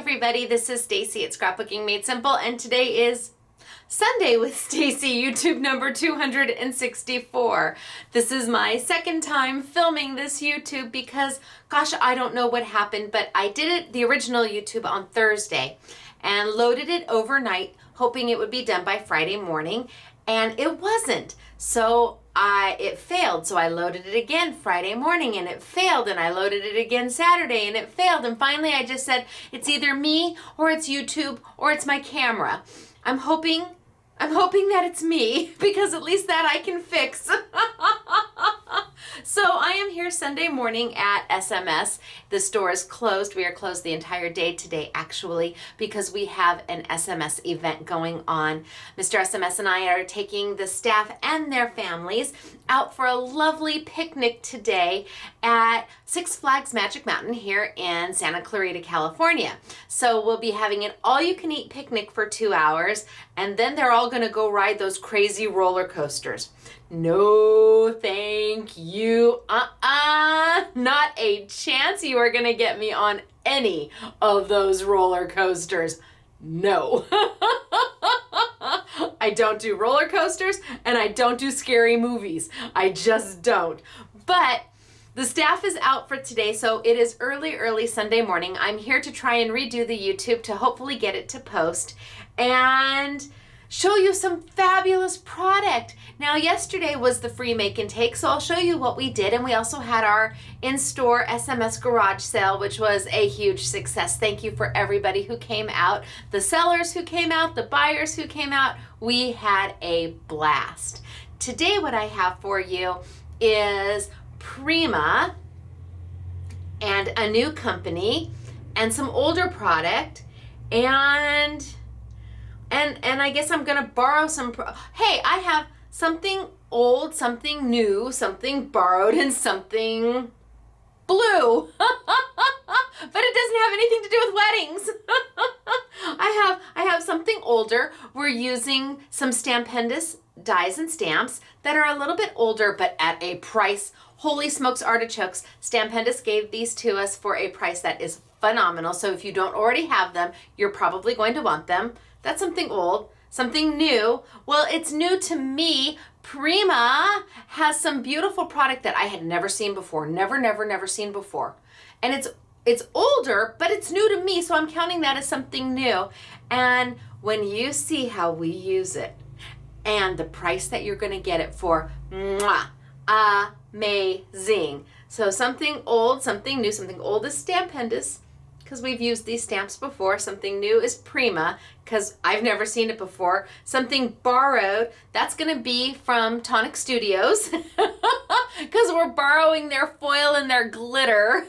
everybody, this is Stacey at Scrapbooking Made Simple, and today is Sunday with Stacey, YouTube number 264. This is my second time filming this YouTube because, gosh, I don't know what happened, but I did it, the original YouTube, on Thursday and loaded it overnight, hoping it would be done by Friday morning, and it wasn't. So it failed, so I loaded it again Friday morning and it failed, and I loaded it again Saturday and it failed, and finally I just said, it's either me or it's YouTube or it's my camera. I'm hoping that it's me, because at least that I can fix. So I am here Sunday morning at SMS. The store is closed. We are closed the entire day today, actually, because we have an SMS event going on. Mr. SMS and I are taking the staff and their families out for a lovely picnic today at Six Flags Magic Mountain here in Santa Clarita, California. So we'll be having an all-you-can-eat picnic for 2 hours, and then they're all going to go ride those crazy roller coasters. No, thank you. Not a chance you are going to get me on any of those roller coasters. No. I don't do roller coasters, and I don't do scary movies. I just don't. But the staff is out for today, so it is early Sunday morning. I'm here to try and redo the YouTube to hopefully get it to post and show you some fabulous product. Now, yesterday was the free make and take, so I'll show you what we did, and we also had our in-store SMS garage sale, which was a huge success. Thank you for everybody who came out, the sellers who came out, the buyers who came out. We had a blast. Today, what I have for you is Prima and a new company and some older product, and I guess I'm gonna borrow some. Hey, I have something old, something new, something borrowed, and something blue. But it doesn't have anything to do with weddings. I have something older. We're using some Stampendous dies and stamps that are a little bit older, but at a price. Holy smokes, artichokes. Stampendous gave these to us for a price that is phenomenal. So if you don't already have them, you're probably going to want them. That's something old. Something new. Well, it's new to me. Prima has some beautiful product that I had never seen before. Never seen before. And it's older, but it's new to me, so I'm counting that as something new. And when you see how we use it and the price that you're going to get it for, mwah, amazing. So something old, something new. Something old is Stampendous, because we've used these stamps before. Something new is Prima, because I've never seen it before. Something borrowed, that's going to be from Tonic Studios, because we're borrowing their foil and their glitter.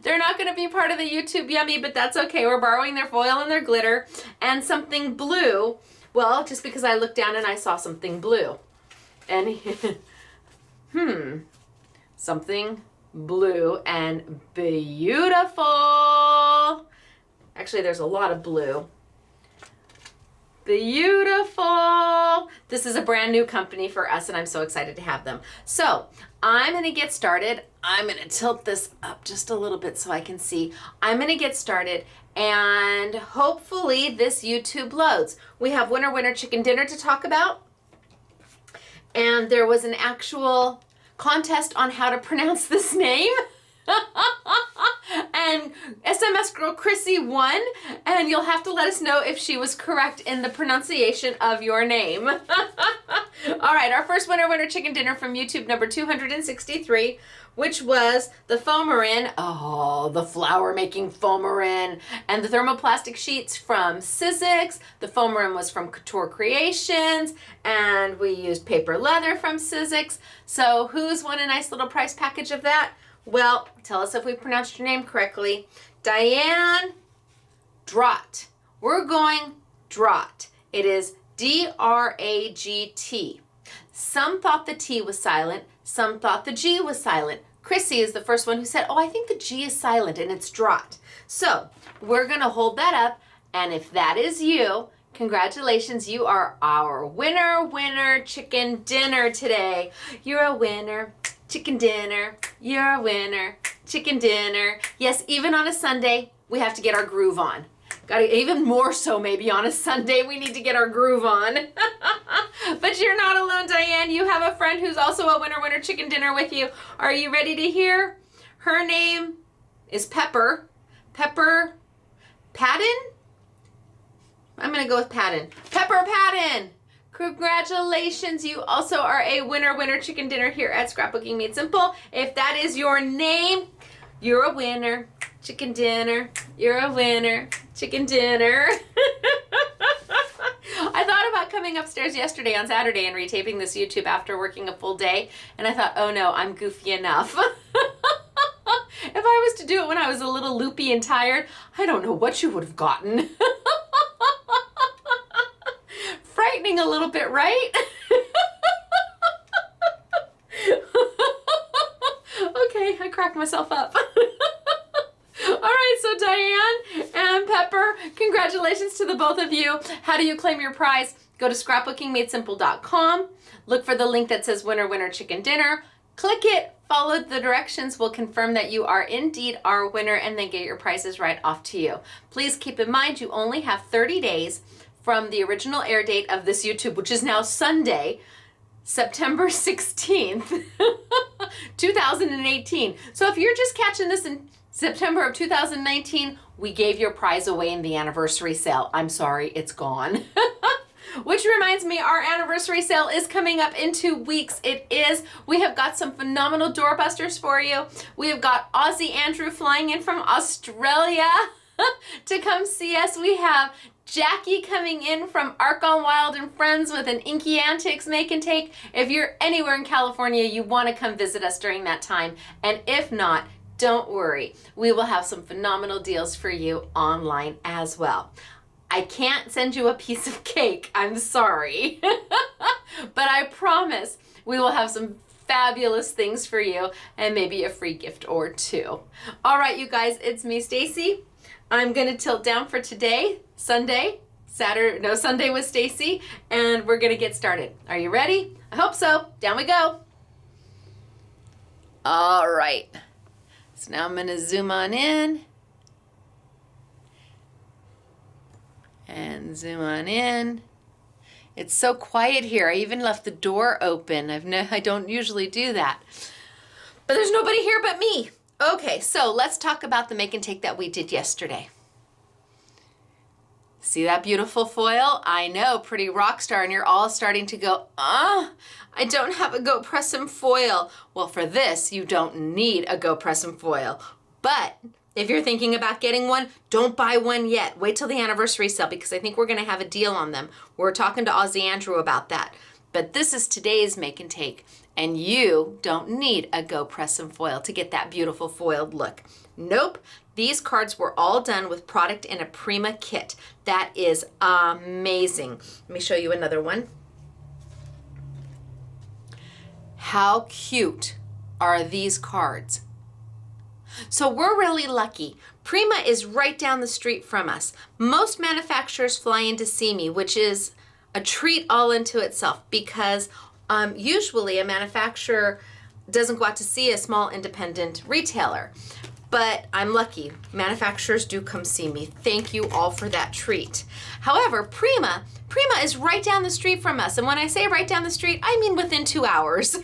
They're not going to be part of the YouTube Yummy, but that's okay. We're borrowing their foil and their glitter. And something blue, well, just because I looked down and I saw something blue. And something blue and beautiful. Actually, there's a lot of blue. Beautiful. This is a brand new company for us, and I'm so excited to have them. So I'm going to get started. I'm going to tilt this up just a little bit so I can see. I'm going to get started, and hopefully this YouTube loads. We have Winner Chicken Dinner to talk about, and there was an actual contest on how to pronounce this name. And SMS girl Chrissy won, and you'll have to let us know if she was correct in the pronunciation of your name. All right, our first Winner Chicken Dinner from YouTube number 263, which was the Foamerin, the flower making Foamerin, and the thermoplastic sheets from Sizzix. The Foamerin was from Couture Creations, and we used paper leather from Sizzix. So who's won a nice little price package of that? Well, tell us if we pronounced your name correctly. Diane Drott. We're going Drott. It is D-R-A-G-T. Some thought the T was silent. Some thought the G was silent. Chrissy is the first one who said, oh, I think the G is silent, and it's Drott. So we're going to hold that up, and if that is you, congratulations, you are our winner chicken dinner today. You're a winner. Chicken dinner, you're a winner. Chicken dinner. Yes, even on a Sunday, we have to get our groove on. Even more so maybe on a Sunday, we need to get our groove on. But you're not alone, Diane. You have a friend who's also a winner chicken dinner with you. Are you ready to hear? Her name is Pepper. Pepper Patton? I'm going to go with Patton. Pepper Patton! Congratulations, you also are a winner chicken dinner here at Scrapbooking Made Simple. If that is your name, you're a winner chicken dinner. You're a winner chicken dinner. I thought about coming upstairs yesterday on Saturday and retaping this YouTube after working a full day, and I thought, oh no, I'm goofy enough. If I was to do it when I was a little loopy and tired, I don't know what you would have gotten. Frightening a little bit, right? Okay, I cracked myself up. All right, so Diane and Pepper, congratulations to the both of you. How do you claim your prize? Go to scrapbookingmadesimple.com. Look for the link that says winner chicken dinner. Click it, follow the directions. We'll confirm that you are indeed our winner and then get your prizes right off to you. Please keep in mind you only have 30 days from the original air date of this YouTube, which is now Sunday, September 16th, 2018. So if you're just catching this in September of 2019, we gave your prize away in the anniversary sale. I'm sorry, it's gone. Which reminds me, our anniversary sale is coming up in 2 weeks. It is. We have got some phenomenal doorbusters for you. We have got Aussie Andrew flying in from Australia to come see us. We have Jackie coming in from Arc on Wild and Friends with an Inky Antics make and take. If you're anywhere in California, you want to come visit us during that time. And if not, don't worry. We will have some phenomenal deals for you online as well. I can't send you a piece of cake, I'm sorry. But I promise we will have some fabulous things for you and maybe a free gift or two. All right, you guys, it's me, Stacey. I'm gonna tilt down for today, Sunday with Stacey, and we're gonna get started. Are you ready? I hope so. Down we go. All right. So now I'm gonna zoom on in. And zoom on in. It's so quiet here. I even left the door open. I don't usually do that. But there's nobody here but me. Okay, so let's talk about the make and take that we did yesterday. See that beautiful foil? I know, pretty rock star, and you're all starting to go, I don't have a Go Press and foil. Well, for this, you don't need a Go Press and foil. But if you're thinking about getting one, don't buy one yet. Wait till the anniversary sale because I think we're gonna have a deal on them. We're talking to Aussie Andrew about that. But this is today's make and take, and you don't need a Go Press and foil to get that beautiful foiled look. Nope, these cards were all done with product in a Prima kit. That is amazing. Let me show you another one. How cute are these cards? So we're really lucky. Prima is right down the street from us. Most manufacturers fly in to see me, which is a treat all into itself because usually a manufacturer doesn't go out to see a small independent retailer. But I'm lucky. Manufacturers do come see me. Thank you all for that treat. However, Prima is right down the street from us. And when I say right down the street, I mean within 2 hours.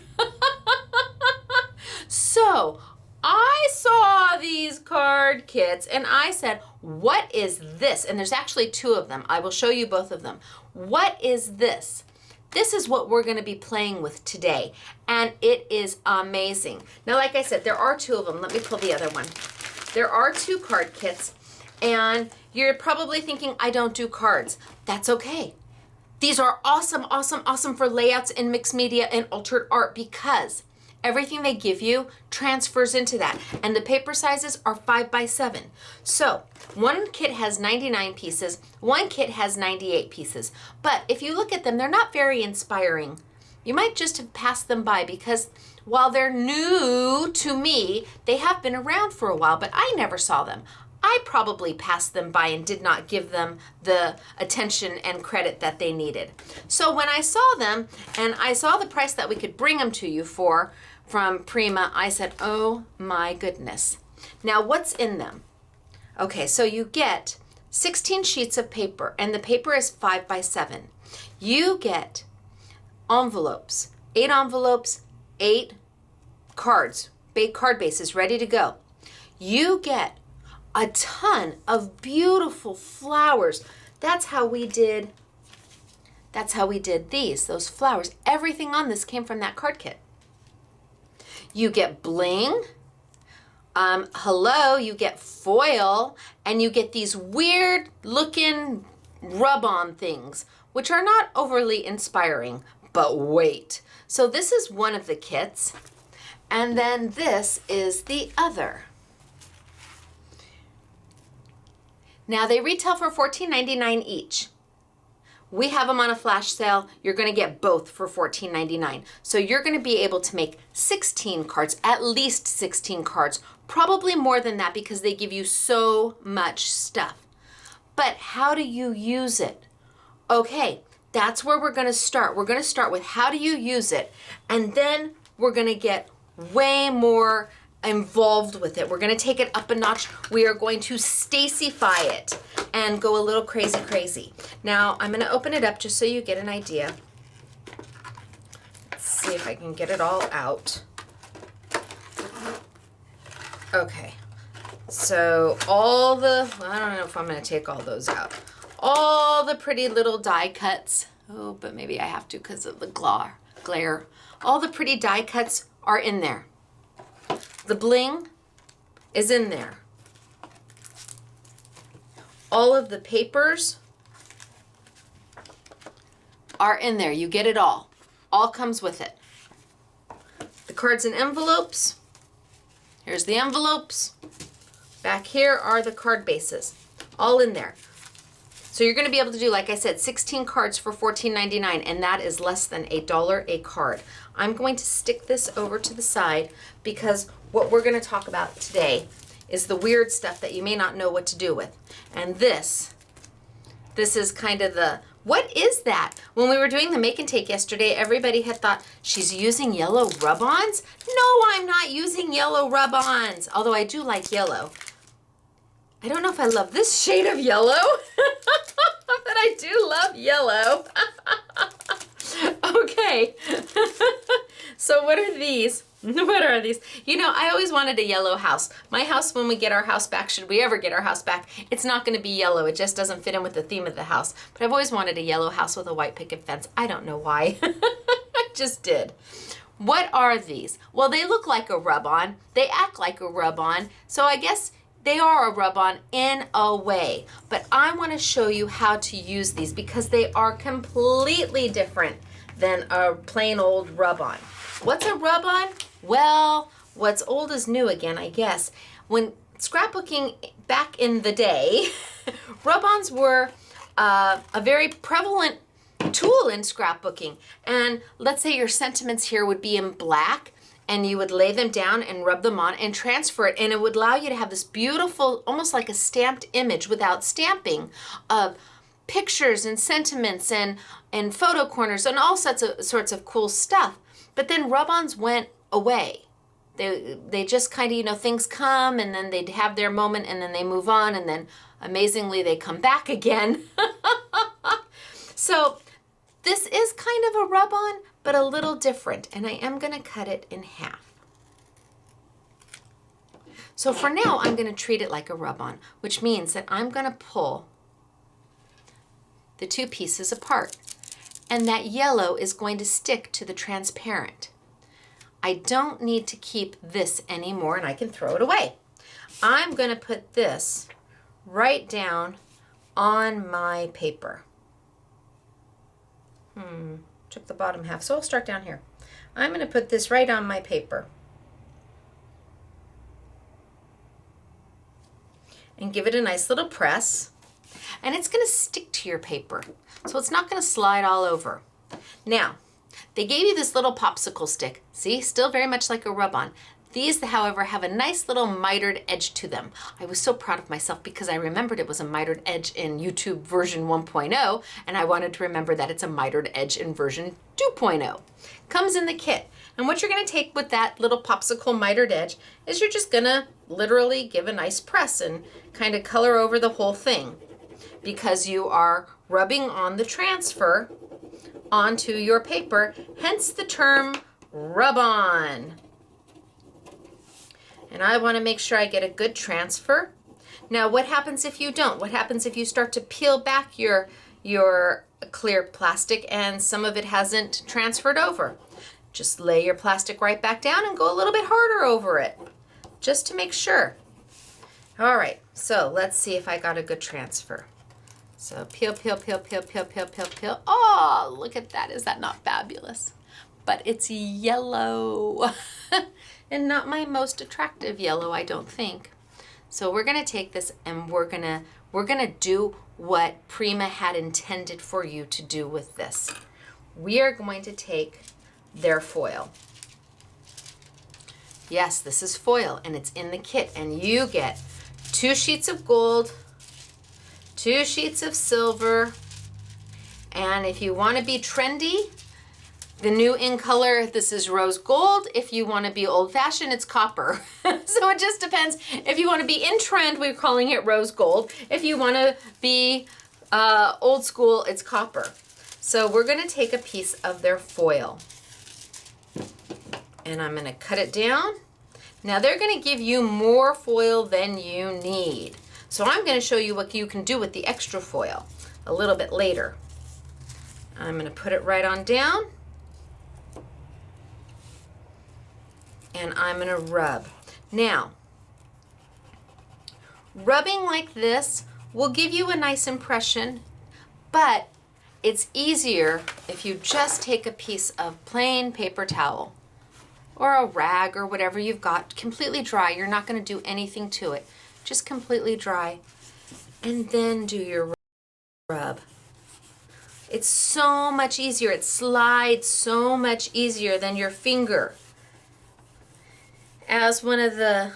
So I saw these card kits and I said, what is this? And there's actually 2 of them. I will show you both of them. What is this? This is what we're going to be playing with today, and it is amazing. Now, like I said, there are 2 of them. Let me pull the other one. There are 2 card kits, and you're probably thinking, I don't do cards. That's okay. These are awesome, awesome, awesome for layouts in mixed media and altered art because everything they give you transfers into that, and the paper sizes are 5 by 7. So one kit has 99 pieces, one kit has 98 pieces. But if you look at them, they're not very inspiring. You might just have passed them by because while they're new to me, they have been around for a while, but I never saw them. I probably passed them by and did not give them the attention and credit that they needed. So when I saw them and I saw the price that we could bring them to you for from Prima, I said, oh my goodness. Now what's in them? Okay, so you get 16 sheets of paper, and the paper is 5 by 7. You get envelopes, 8 cards, card bases ready to go. You get a ton of beautiful flowers. That's how we did those flowers. Everything on this came from that card kit. You get bling. You get foil, and you get these weird looking rub-on things, which are not overly inspiring, but wait. So this is one of the kits, and then this is the other. Now they retail for $14.99 each. We have them on a flash sale. You're going to get both for $14.99. So you're going to be able to make 16 cards, at least 16 cards, probably more than that because they give you so much stuff. But how do you use it? Okay, that's where we're going to start. We're going to start with how do you use it, and then we're going to get way more involved with it. We're going to take it up a notch. We are going to Stacey-fy it and go a little crazy. Now, I'm going to open it up just so you get an idea. Let's see if I can get it all out. Okay, so I don't know if I'm going to take all those out. All the pretty little die cuts. Oh, but maybe I have to because of the glare. All the pretty die cuts are in there. The bling is in there. All of the papers are in there. You get it all. All comes with it. The cards and envelopes. Here's the envelopes. Back here are the card bases. All in there. So you're going to be able to do, like I said, 16 cards for $14.99, and that is less than $1 a card. I'm going to stick this over to the side because what we're going to talk about today is the weird stuff that you may not know what to do with. And this is kind of what is that? When we were doing the make and take yesterday, everybody had thought, she's using yellow rub-ons? No, I'm not using yellow rub-ons, although I do like yellow. I don't know if I love this shade of yellow, but I do love yellow. Okay, so what are these? What are these? You know, I always wanted a yellow house. My house, when we get our house back, should we ever get our house back, it's not going to be yellow. It just doesn't fit in with the theme of the house. But I've always wanted a yellow house with a white picket fence. I don't know why. I just did. What are these? Well, they look like a rub-on. They act like a rub-on. So I guess they are a rub-on in a way. But I want to show you how to use these because they are completely different than a plain old rub-on. What's a rub-on? Well, what's old is new again, I guess. When scrapbooking back in the day, rub-ons were a very prevalent tool in scrapbooking. And let's say your sentiments here would be in black, and you would lay them down and rub them on and transfer it, and it would allow you to have this beautiful, almost like a stamped image without stamping, of pictures and sentiments and photo corners and all sorts of cool stuff. But then rub-ons went away. They just kind of, you know, things come and then they'd have their moment and then they move on, and then amazingly they come back again. So this is kind of a rub-on, but a little different, and I am going to cut it in half. So for now, I'm going to treat it like a rub-on, which means that I'm going to pull the two pieces apart, and that yellow is going to stick to the transparent. I don't need to keep this anymore, and I can throw it away. I'm going to put this right down on my paper. Took the bottom half, so I'll start down here. I'm going to put this right on my paper and give it a nice little press, and it's going to stick to your paper, so it's not going to slide all over. Now, they gave you this little popsicle stick. See, still very much like a rub-on. These, however, have a nice little mitered edge to them. I was so proud of myself because I remembered it was a mitered edge in YouTube version 1.0, and I wanted to remember that it's a mitered edge in version 2.0. Comes in the kit. And what you're gonna take with that little popsicle mitered edge is you're just gonna literally give a nice press and kind of color over the whole thing, because you are rubbing on the transfer onto your paper, hence the term rub-on. And I want to make sure I get a good transfer. Now, what happens if you don't? What happens if you start to peel back your clear plastic and some of it hasn't transferred over? Just lay your plastic right back down and go a little bit harder over it, just to make sure. All right, so let's see if I got a good transfer. So peel, peel, peel, peel, peel, peel, peel, peel. Oh, look at that. Is that not fabulous? But it's yellow. And not my most attractive yellow, I don't think. So we're gonna take this and we're gonna do what Prima had intended for you to do with this. We are going to take their foil. Yes, this is foil and it's in the kit, and you get 2 sheets of gold, 2 sheets of silver, and if you want to be trendy, the new in color, this is rose gold. If you want to be old fashioned, it's copper. So it just depends. If you want to be in trend, we're calling it rose gold. If you want to be old school, it's copper. So we're going to take a piece of their foil and I'm going to cut it down. Now they're going to give you more foil than you need. So I'm going to show you what you can do with the extra foil a little bit later. I'm going to put it right on down. And I'm going to rub. Now, rubbing like this will give you a nice impression, but it's easier if you just take a piece of plain paper towel or a rag or whatever you've got, completely dry. You're not going to do anything to it. Just completely dry. And then do your rub. It's so much easier. It slides so much easier than your finger. As one of the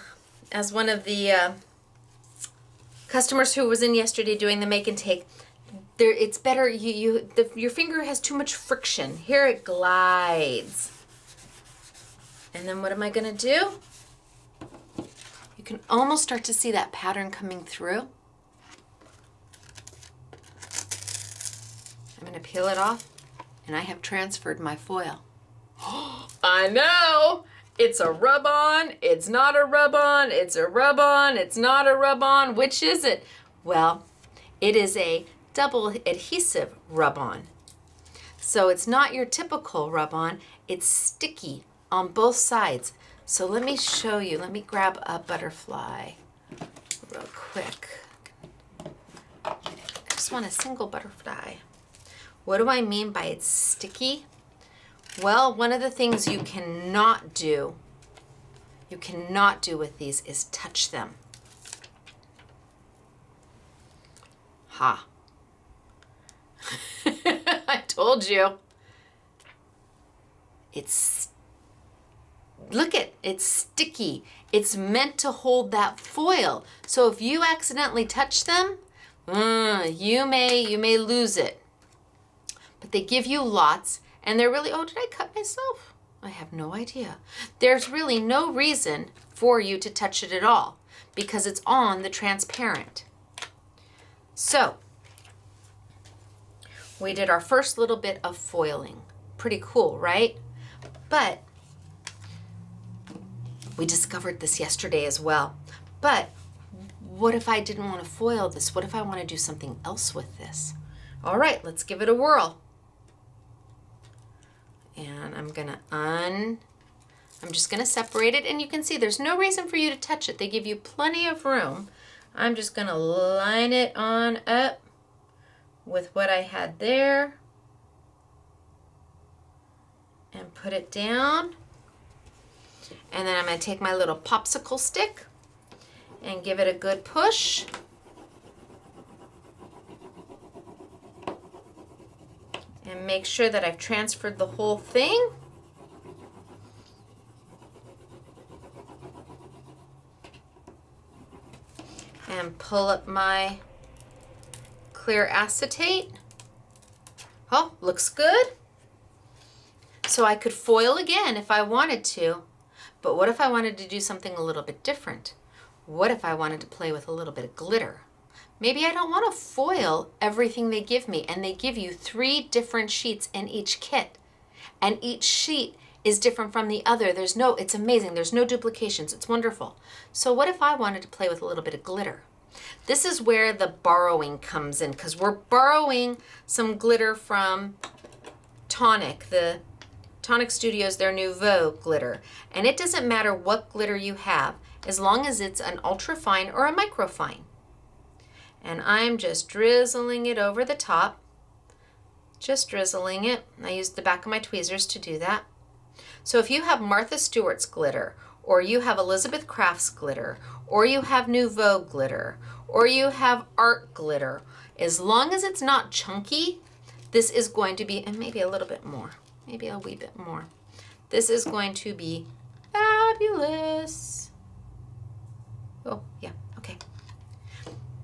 customers who was in yesterday doing the make and take, it's better, your finger has too much friction. Here it glides. And then what am I going to do? You can almost start to see that pattern coming through. I'm going to peel it off, and I have transferred my foil. I know! It's a rub-on, it's not a rub-on, it's a rub-on, it's not a rub-on. Which is it? Well, it is a double adhesive rub-on. So it's not your typical rub-on, it's sticky on both sides. So let me show you, let me grab a butterfly real quick. I just want a single butterfly. What do I mean by it's sticky? Well, one of the things you cannot do with these is touch them. Ha. I told you. Look it, it's sticky. It's meant to hold that foil. So if you accidentally touch them, you may lose it. But they give you lots. And they're really, oh, did I cut myself? I have no idea. There's really no reason for you to touch it at all because it's on the transparent. So, we did our first little bit of foiling. Pretty cool, right? But we discovered this yesterday as well. But what if I didn't want to foil this? What if I want to do something else with this? All right, let's give it a whirl. And I'm just gonna separate it, and you can see there's no reason for you to touch it. They give you plenty of room. I'm just gonna line it on up with what I had there and put it down. And then I'm gonna take my little popsicle stick and give it a good push. And make sure that I've transferred the whole thing. And pull up my clear acetate. Oh, looks good. So I could foil again if I wanted to, but what if I wanted to do something a little bit different? What if I wanted to play with a little bit of glitter? Maybe I don't want to foil everything they give me, and they give you 3 different sheets in each kit, and each sheet is different from the other. It's amazing. There's no duplications. It's wonderful. So what if I wanted to play with a little bit of glitter? This is where the borrowing comes in, because we're borrowing some glitter from Tonic, the Tonic Studios, their Nouveau glitter. And it doesn't matter what glitter you have, as long as it's an ultra fine or a micro fine. And I'm just drizzling it over the top. Just drizzling it. I used the back of my tweezers to do that. So if you have Martha Stewart's glitter, or you have Elizabeth Craft's glitter, or you have Nouveau glitter, or you have art glitter, as long as it's not chunky, this is going to be, and maybe a little bit more, maybe a wee bit more. This is going to be fabulous. Oh, yeah, okay.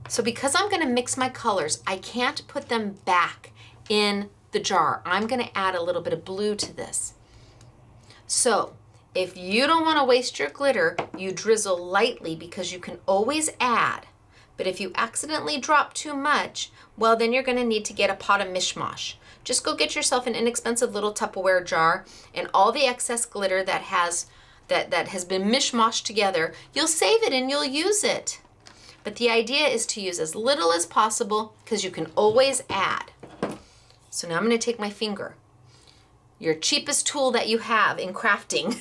So because I'm going to mix my colors, I can't put them back in the jar. I'm going to add a little bit of blue to this. So if you don't want to waste your glitter, you drizzle lightly because you can always add. But if you accidentally drop too much, well, then you're going to need to get a pot of mishmash. Just go get yourself an inexpensive little Tupperware jar, and all the excess glitter that has been mishmashed together, you'll save it and you'll use it. But the idea is to use as little as possible because you can always add. So now I'm going to take my finger, your cheapest tool that you have in crafting,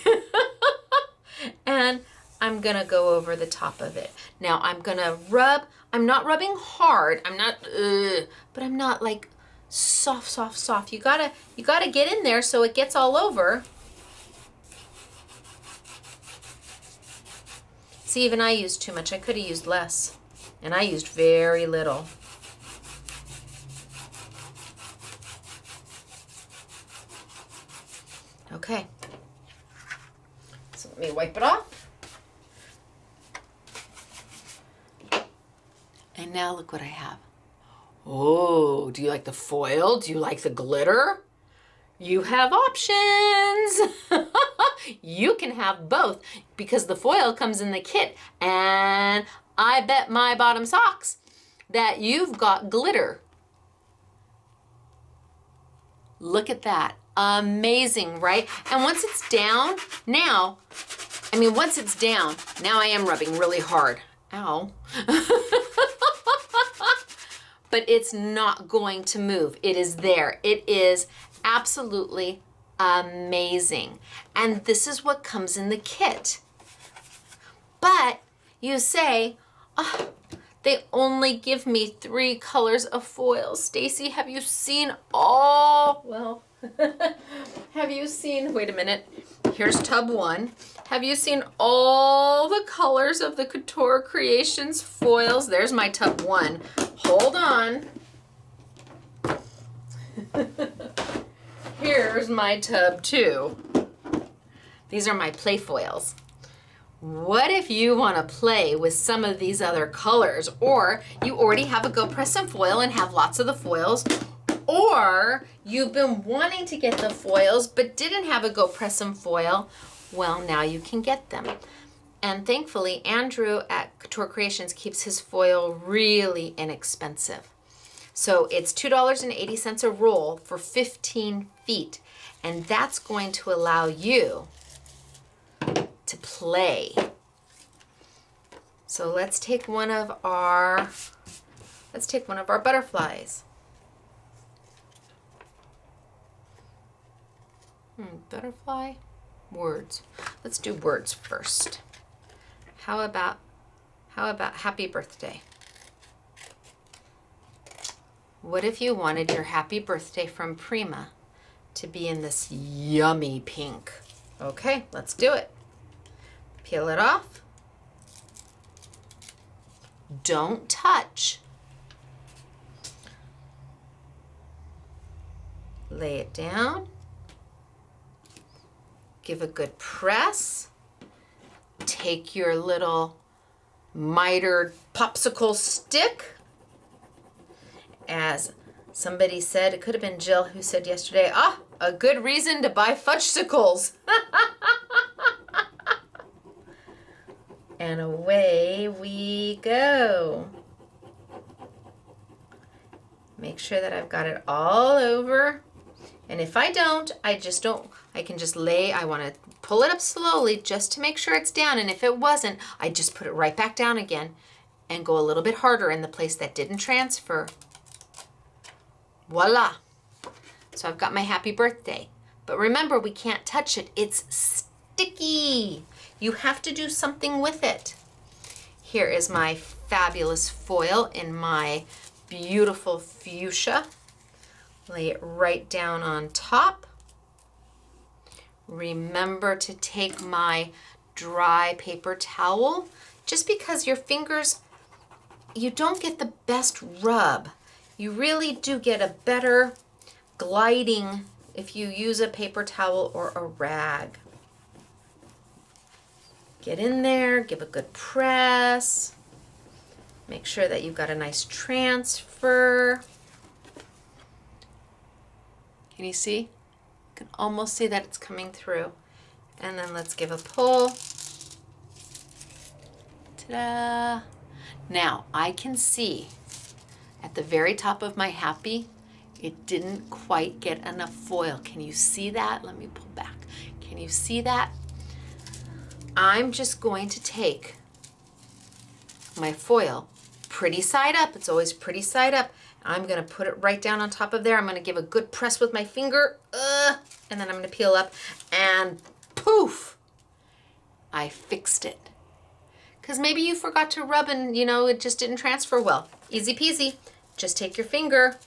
and I'm going to go over the top of it. Now I'm going to rub. I'm not rubbing hard. I'm not, but I'm not like soft, soft, soft. You gotta get in there so it gets all over. See, even I used too much. I could have used less, and I used very little. Okay, so let me wipe it off. And now look what I have. Oh, do you like the foil? Do you like the glitter? You have options. You can have both because the foil comes in the kit, and I bet my bottom socks that you've got glitter. Look at that. Amazing, right? And once it's down, now I am rubbing really hard. Ow. But it's not going to move. It is there. It is absolutely amazing. And this is what comes in the kit. But you say, oh, they only give me 3 colors of foil. Stacey, have you seen all, well, have you seen, wait a minute, here's tub 1. Have you seen all the colors of the Couture Creations foils? There's my tub 1. Hold on. Here's my tub 2. These are my play foils. What if you want to play with some of these other colors, or you already have a Go Press Some foil and have lots of the foils, or you've been wanting to get the foils but didn't have a Go Press Some foil? Well, now you can get them. And thankfully, Andrew at Couture Creations keeps his foil really inexpensive. So it's $2.80 a roll for 15 feet. And that's going to allow you to play. So let's take one of our butterflies. Butterfly? Words. Let's do words first. How about happy birthday? What if you wanted your happy birthday from Prima to be in this yummy pink? Okay, let's do it. Peel it off. Don't touch. Lay it down. Give a good press. Take your little mitered popsicle stick. As somebody said, it could have been Jill who said yesterday, a good reason to buy fudgesicles. And away we go. Make sure that I've got it all over. And if I don't, I can just I want to pull it up slowly just to make sure it's down. And if it wasn't, I just put it right back down again and go a little bit harder in the place that didn't transfer. Voila. So I've got my happy birthday. But remember, we can't touch it. It's sticky. You have to do something with it. Here is my fabulous foil in my beautiful fuchsia. Lay it right down on top. Remember to take my dry paper towel, just because your fingers, you don't get the best rub. You really do get a better gliding if you use a paper towel or a rag. Get in there, give a good press. Make sure that you've got a nice transfer. Can you see? You can almost see that it's coming through. And then let's give a pull. Ta-da! Now, I can see at the very top of my happy, it didn't quite get enough foil. Can you see that? Let me pull back. Can you see that? I'm just going to take my foil, pretty side up. It's always pretty side up. I'm going to put it right down on top of there. I'm going to give a good press with my finger. And then I'm going to peel up and poof, I fixed it. Because maybe you forgot to rub and, it just didn't transfer well. Easy peasy. Just take your finger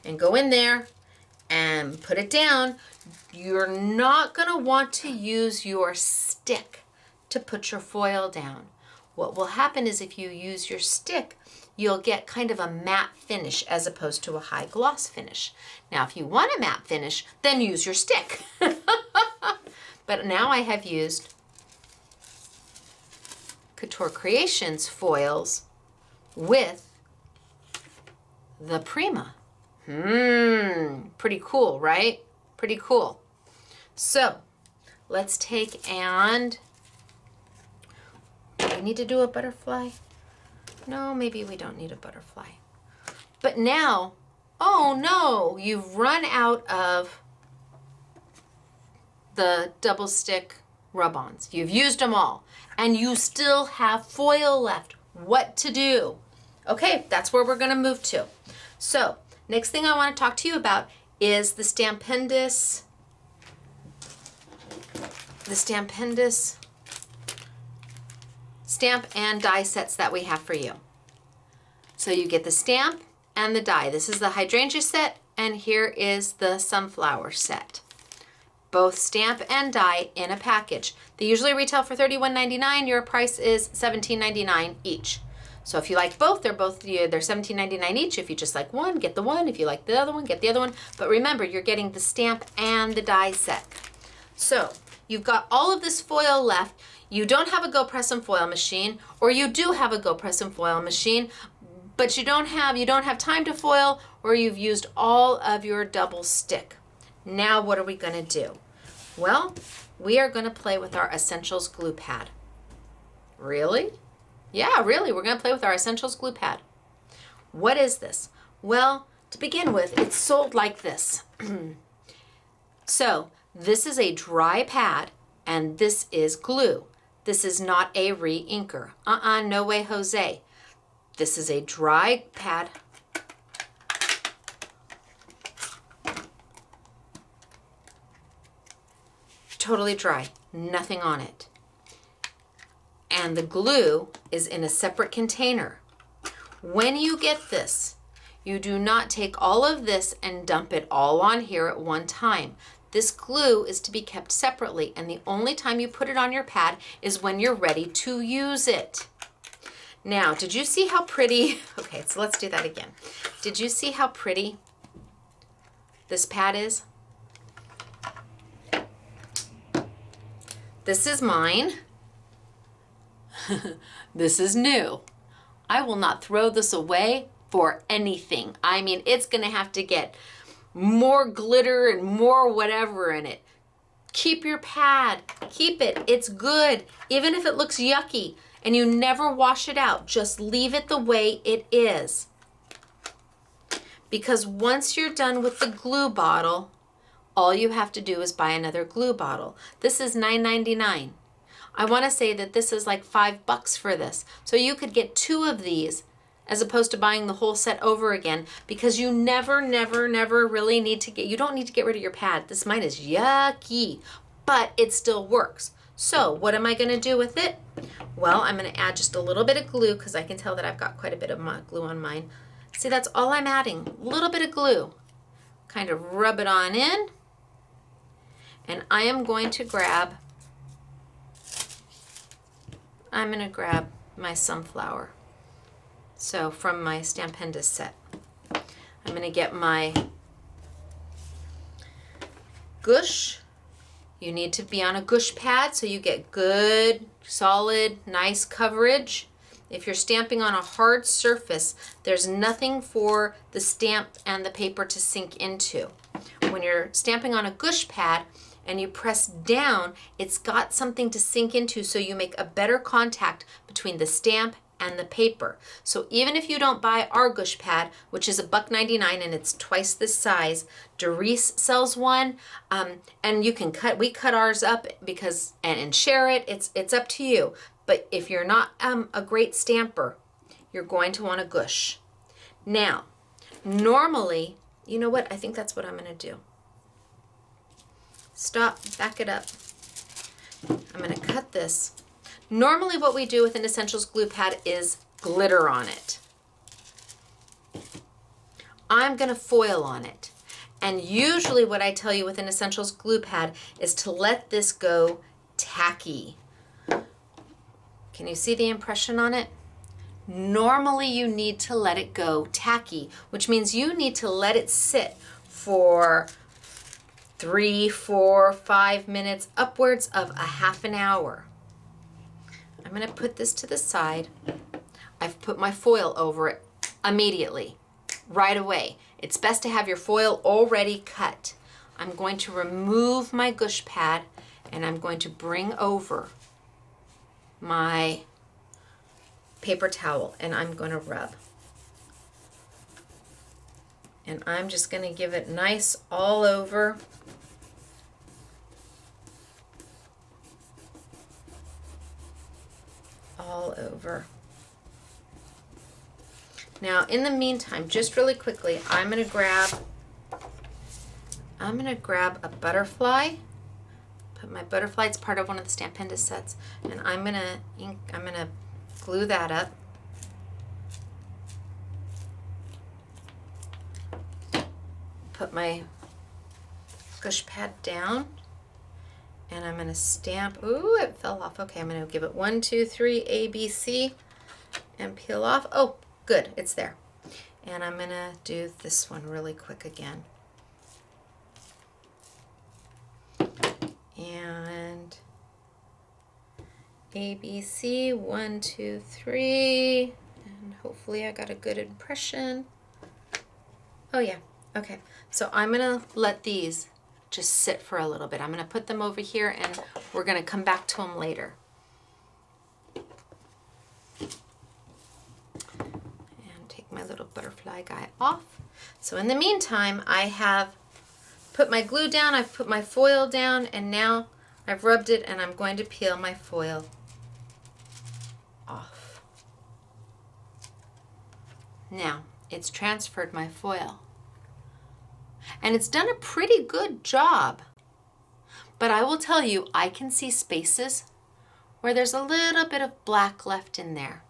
and go in there and put it down. You're not going to want to use your stick to put your foil down. What will happen is if you use your stick, you'll get kind of a matte finish as opposed to a high gloss finish. Now, if you want a matte finish, then use your stick. But now I have used Couture Creations foils with the Prima. Pretty cool, right? Pretty cool. So let's take and, do we need to do a butterfly? No, maybe we don't need a butterfly. But now, oh no, you've run out of the double stick rub-ons. You've used them all and you still have foil left. What to do? Okay, that's where we're gonna move to. So next thing I want to talk to you about is the Stampendous stamp and die sets that we have for you. So you get the stamp and the die. This is the hydrangea set, and here is the sunflower set. Both stamp and die in a package. They usually retail for $31.99. Your price is $17.99 each. So if you like both, they're $17.99 each. If you just like one, get the one. If you like the other one, get the other one. But remember, you're getting the stamp and the die set. So you've got all of this foil left. You don't have a Go Press and Foil machine, or you do have a Go Press and Foil machine, but you don't have time to foil, or you've used all of your double stick. Now what are we gonna do? Well, we are gonna play with our Essentials glue pad. Really? Yeah, really, we're gonna play with our Essentials glue pad. What is this? Well, to begin with, it's sold like this. So this is a dry pad and this is glue. This is not a re-inker. No way, Jose. This is a dry pad. Totally dry, nothing on it. And the glue is in a separate container. When you get this, you do not take all of this and dump it all on here at one time. This glue is to be kept separately, and the only time you put it on your pad is when you're ready to use it. Now, did you see how pretty, okay, so let's do that again. Did you see how pretty this pad is? This is mine. This is new. I will not throw this away for anything. I mean, it's gonna have to get more glitter and more whatever in it. Keep your pad, keep it, it's good. Even if it looks yucky and you never wash it out, just leave it the way it is. Because once you're done with the glue bottle, all you have to do is buy another glue bottle. This is $9.99. I want to say that this is like $5 for this. So you could get 2 of these as opposed to buying the whole set over again, because you never really need to you don't need to get rid of your pad. This mine is yucky, but it still works. So what am I going to do with it? Well, I'm going to add just a little bit of glue because I can tell that I've got quite a bit of glue on mine. See, that's all I'm adding, a little bit of glue. Kind of rub it on in. And I am going to grab my sunflower. So from my Stampendous set, I'm going to get my gush. You need to be on a gush pad so you get good, solid, nice coverage. If you're stamping on a hard surface, there's nothing for the stamp and the paper to sink into. When you're stamping on a gush pad and you press down, it's got something to sink into, so you make a better contact between the stamp and the paper. So even if you don't buy our gush pad, which is $1.99 and it's twice this size, Doris sells one, and you can we cut ours up because and share it. It's up to you. But if you're not a great stamper, you're going to want a gush. Now, normally, you know what? I think that's what I'm going to do. Stop, back it up. I'm going to cut this. Normally what we do with an Essentials glue pad is glitter on it. I'm going to foil on it. And usually what I tell you with an Essentials glue pad is to let this go tacky. Can you see the impression on it? Normally you need to let it go tacky, which means you need to let it sit for 3, 4, 5 minutes, upwards of a half an hour. I'm going to put this to the side. I've put my foil over it immediately, right away. It's best to have your foil already cut. I'm going to remove my gush pad and I'm going to bring over my paper towel and I'm going to rub. And I'm just going to give it nice all over. All over. Now, in the meantime, just really quickly, I'm going to grab a butterfly. Put my butterfly, it's part of one of the Stampendous sets, and I'm going to glue that up. Put my gush pad down. And I'm going to stamp. Ooh, it fell off. Okay, I'm going to give it 1, 2, 3, A, B, C, and peel off. Oh, good, it's there. And I'm going to do this one really quick again. And A, B, C, 1, 2, 3, and hopefully I got a good impression. Oh yeah, okay. So I'm going to let these just sit for a little bit. I'm going to put them over here and we're going to come back to them later. And take my little butterfly guy off. So in the meantime, I have put my glue down, I've put my foil down, and now I've rubbed it and I'm going to peel my foil off. Now, it's transferred my foil. And it's done a pretty good job. But I will tell you, I can see spaces where there's a little bit of black left in there.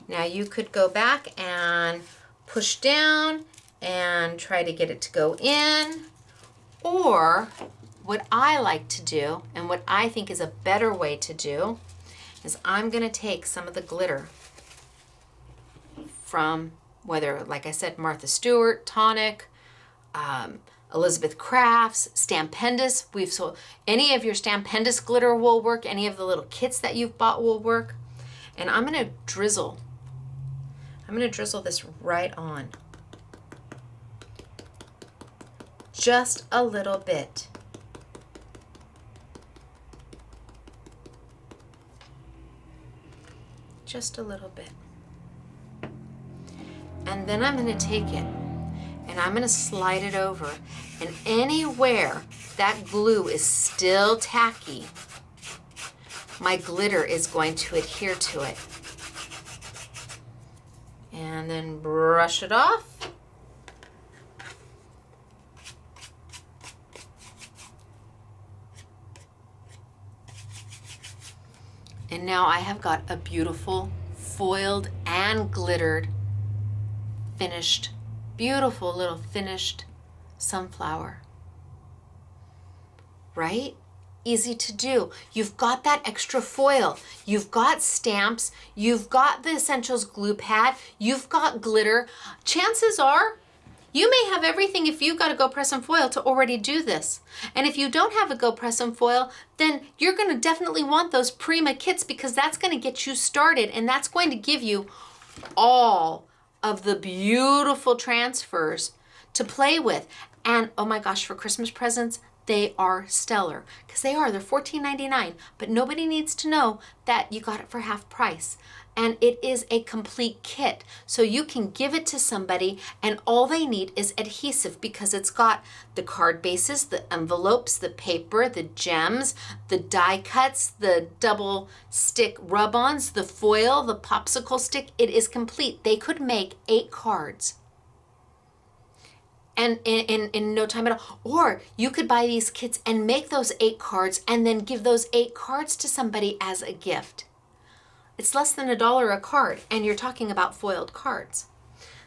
Now you could go back and push down and try to get it to go in. Or what I like to do, and what I think is a better way to do, is I'm going to take some of the glitter from, whether, like I said, Martha Stewart, Tonic, Elizabeth Crafts, Stampendous. We've sold any of your Stampendous glitter will work. Any of the little kits that you've bought will work. And I'm going to drizzle. I'm going to drizzle this right on. just a little bit. Just a little bit. And then I'm going to take it and I'm going to slide it over. And anywhere that glue is still tacky, my glitter is going to adhere to it. And then brush it off. And now I have got a beautiful foiled and glittered finished, beautiful little finished sunflower. Right? Easy to do. You've got that extra foil. You've got stamps. You've got the Essentials glue pad. You've got glitter. Chances are you may have everything if you've got a Go Press and Foil to already do this. And if you don't have a Go Press and Foil, then you're going to definitely want those Prima kits because that's going to get you started and that's going to give you all of the beautiful transfers to play with. And oh my gosh, for Christmas presents, they are stellar because they're $14.99, but nobody needs to know that you got it for half price. And it is a complete kit. So you can give it to somebody and all they need is adhesive because it's got the card bases, the envelopes, the paper, the gems, the die cuts, the double stick rub-ons, the foil, the popsicle stick. It is complete. They could make 8 cards and in no time at all. Or you could buy these kits and make those 8 cards and then give those 8 cards to somebody as a gift. It's less than $1 a card, and you're talking about foiled cards.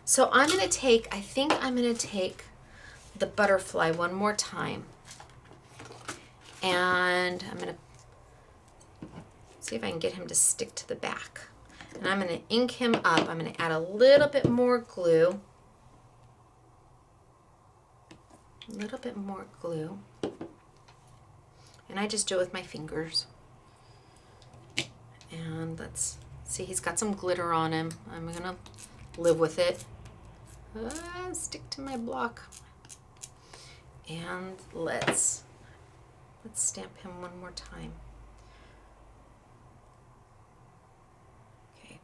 So I'm going to take, I think I'm going to take the butterfly one more time. And I'm going to see if I can get him to stick to the back. And I'm going to ink him up. I'm going to add a little bit more glue. A little bit more glue. And I just do it with my fingers. And let's see, he's got some glitter on him. I'm gonna live with it. Stick to my block. And let's stamp him one more time. Okay,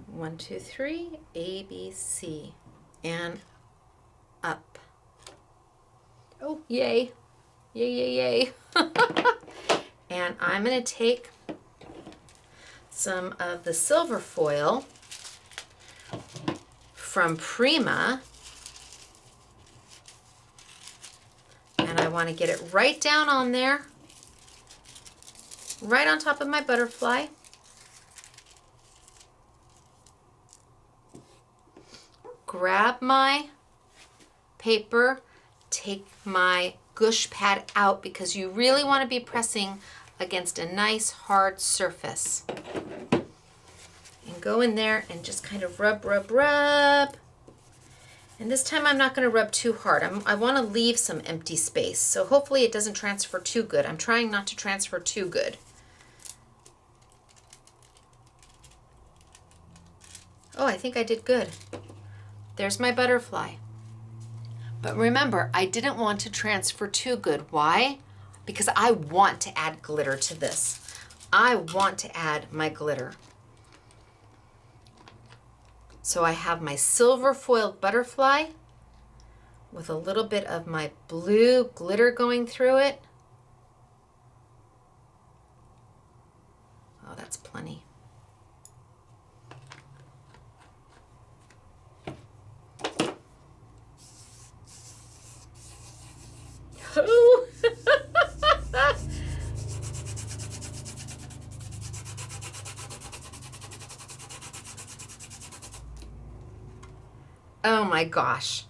1, 2, 3, A, B, C, and up. Oh, yay. Yay, yay, yay. And I'm gonna take some of the silver foil from Prima, and I want to get it right down on there, right on top of my butterfly. Grab my paper, take my gush pad out because you really want to be pressing against a nice hard surface. And go in there and just kind of rub, rub, rub. And this time I'm not going to rub too hard. I want to leave some empty space. So hopefully it doesn't transfer too good. I'm trying not to transfer too good. Oh, I think I did good. There's my butterfly. But remember, I didn't want to transfer too good. Why? Because I want to add glitter to this. I want to add my glitter. So I have my silver foiled butterfly with a little bit of my blue glitter going through it. Oh, that's plenty. Oh. Oh my gosh.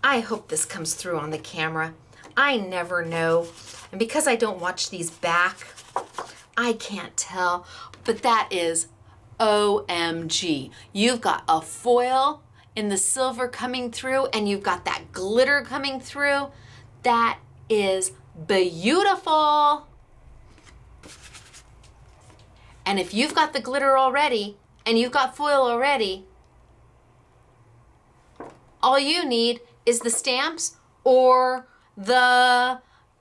I hope this comes through on the camera. I never know. And because I don't watch these back, I can't tell. But that is OMG. You've got a foil in the silver coming through and you've got that glitter coming through. That is beautiful. And if you've got the glitter already and you've got foil already, all you need is the stamps or the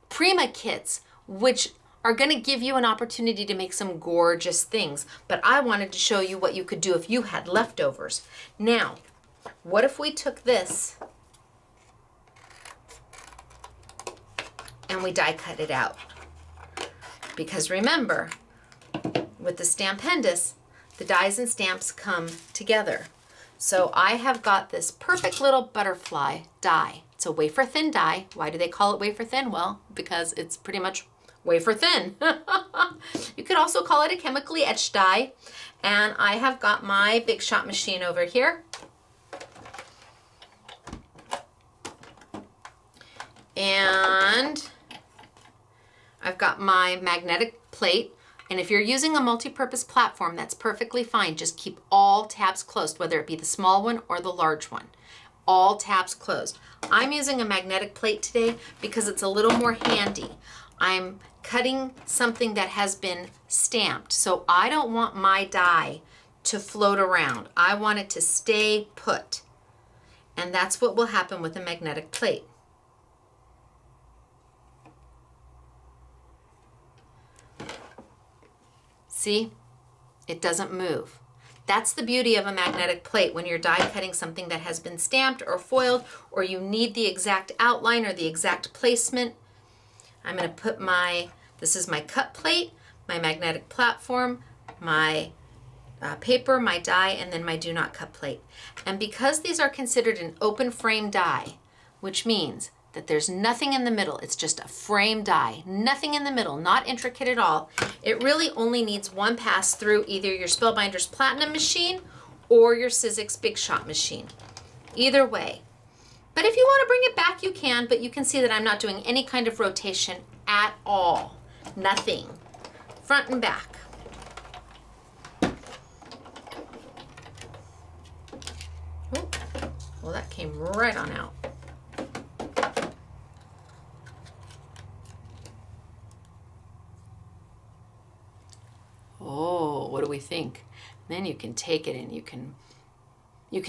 Prima kits, which are going to give you an opportunity to make some gorgeous things. But I wanted to show you what you could do if you had leftovers. Now, what if we took this and we die cut it out? Because remember, with the Stampendous, the dies and stamps come together. So I have got this perfect little butterfly die. It's a wafer thin die. Why do they call it wafer thin? Well, because it's pretty much wafer thin. You could also call it a chemically etched die. And I have got my Big Shot machine over here. And I've got my magnetic plate. And if you're using a multi-purpose platform, that's perfectly fine. Just keep all tabs closed, whether it be the small one or the large one. All tabs closed. I'm using a magnetic plate today because it's a little more handy. I'm cutting something that has been stamped, so I don't want my die to float around. I want it to stay put. And that's what will happen with a magnetic plate. See, it doesn't move. That's the beauty of a magnetic plate when you're die cutting something that has been stamped or foiled, or you need the exact outline or the exact placement. I'm going to put this is my cut plate, my magnetic platform, my paper, my die, and then my do not cut plate. And because these are considered an open frame die, which means that there's nothing in the middle, it's just a frame die, nothing in the middle, not intricate at all. It really only needs one pass through either your Spellbinders Platinum machine or your Sizzix Big Shot machine. Either way. But if you want to bring it back, you can, but you can see that I'm not doing any kind of rotation at all. Nothing. Front and back. Ooh. Well, that came right on out. Oh, what do we think? Then you can take it and you can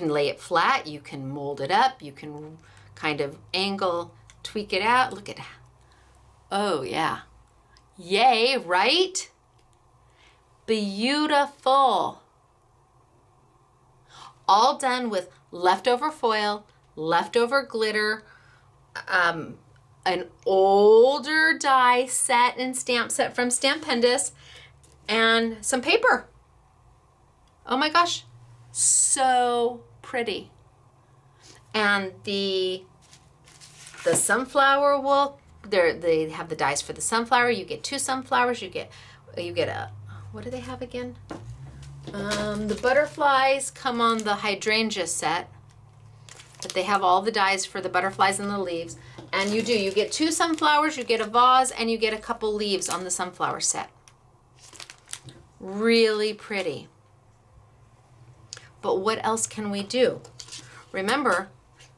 lay it flat, you can mold it up, you can kind of angle, tweak it out. Look at that. Oh yeah. Yay, right? Beautiful. All done with leftover foil, leftover glitter, an older die set and stamp set from Stampendous, and some paper. Oh my gosh, so pretty. And the sunflower wool, they have the dies for the sunflower. You get 2 sunflowers, you get a, what do they have again? The butterflies come on the hydrangea set, but they have all the dies for the butterflies and the leaves. And you get 2 sunflowers, you get a vase, and you get a couple leaves on the sunflower set. Really pretty. But what else can we do? Remember,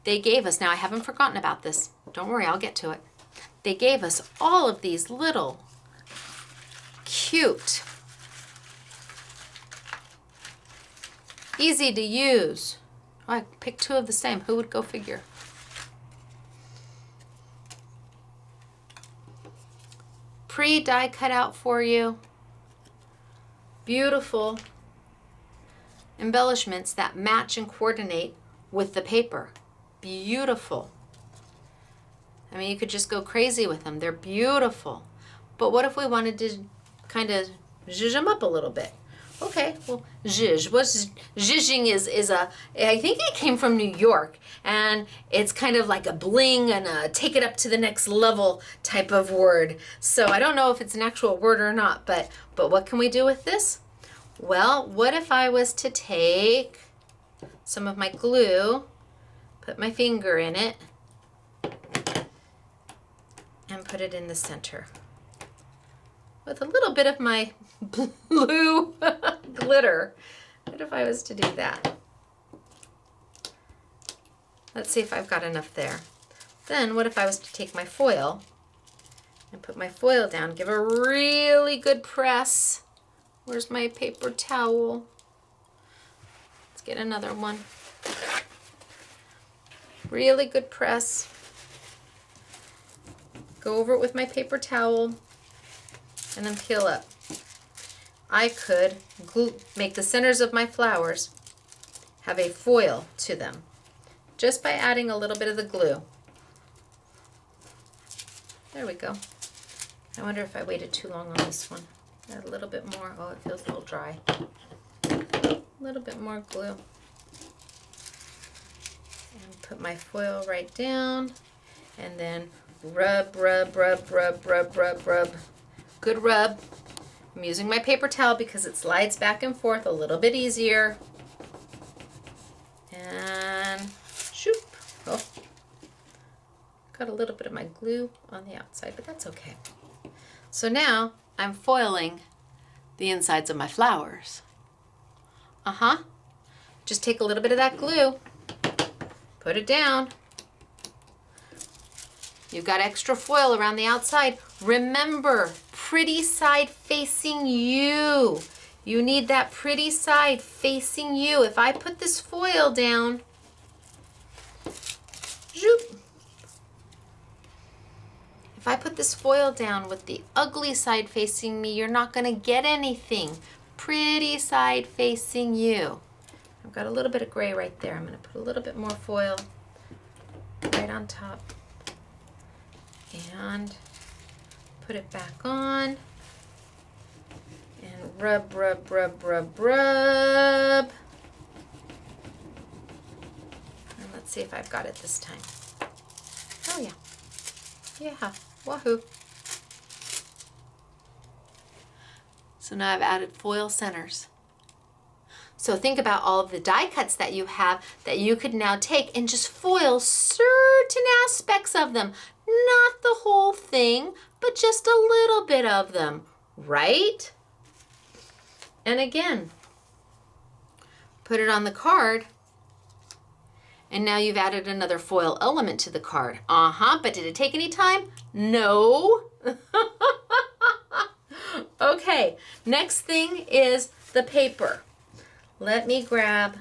they gave us, now I haven't forgotten about this. Don't worry, I'll get to it. They gave us all of these little cute, easy to use. Oh, I picked 2 of the same. Who would go figure? Pre-die cut out for you. Beautiful embellishments that match and coordinate with the paper. Beautiful. I mean, you could just go crazy with them. They're beautiful. But what if we wanted to kind of zhuzh them up a little bit? Okay, well, zhuzh. What's zhuzhing is I think it came from New York, and it's kind of like a bling and a take it up to the next level type of word. So I don't know if it's an actual word or not, but what can we do with this? Well, what if I was to take some of my glue, put my finger in it, and put it in the center with a little bit of my blue glitter. What if I was to do that? Let's see if I've got enough there. Then what if I was to take my foil and put my foil down, give a really good press. Where's my paper towel? Let's get another one. Really good press. go over it with my paper towel, and then peel up. I could make the centers of my flowers have a foil to them just by adding a little bit of the glue. There we go. I wonder if I waited too long on this one. Add a little bit more. Oh, it feels a little dry. A little bit more glue. And put my foil right down. And then rub, rub, rub, rub, rub, rub, rub. Good rub. I'm using my paper towel because it slides back and forth a little bit easier. And shoop. Oh, got a little bit of my glue on the outside, but that's okay. So now I'm foiling the insides of my flowers. Just take a little bit of that glue, put it down. You've got extra foil around the outside. Remember, pretty side facing you. You need that pretty side facing you. If I put this foil down, zoop. If I put this foil down with the ugly side facing me, you're not gonna get anything. Pretty side facing you. I've got a little bit of gray right there. I'm gonna put a little bit more foil right on top and put it back on and rub, rub, rub, rub, rub. And let's see if I've got it this time. Oh yeah. Yeah, wahoo. So now I've added foil centers. So think about all of the die cuts that you have that you could now take and just foil certain aspects of them. Not the whole thing, but just a little bit of them, right? And again, put it on the card. And now you've added another foil element to the card. But did it take any time? No. Okay, next thing is the paper. Let me grab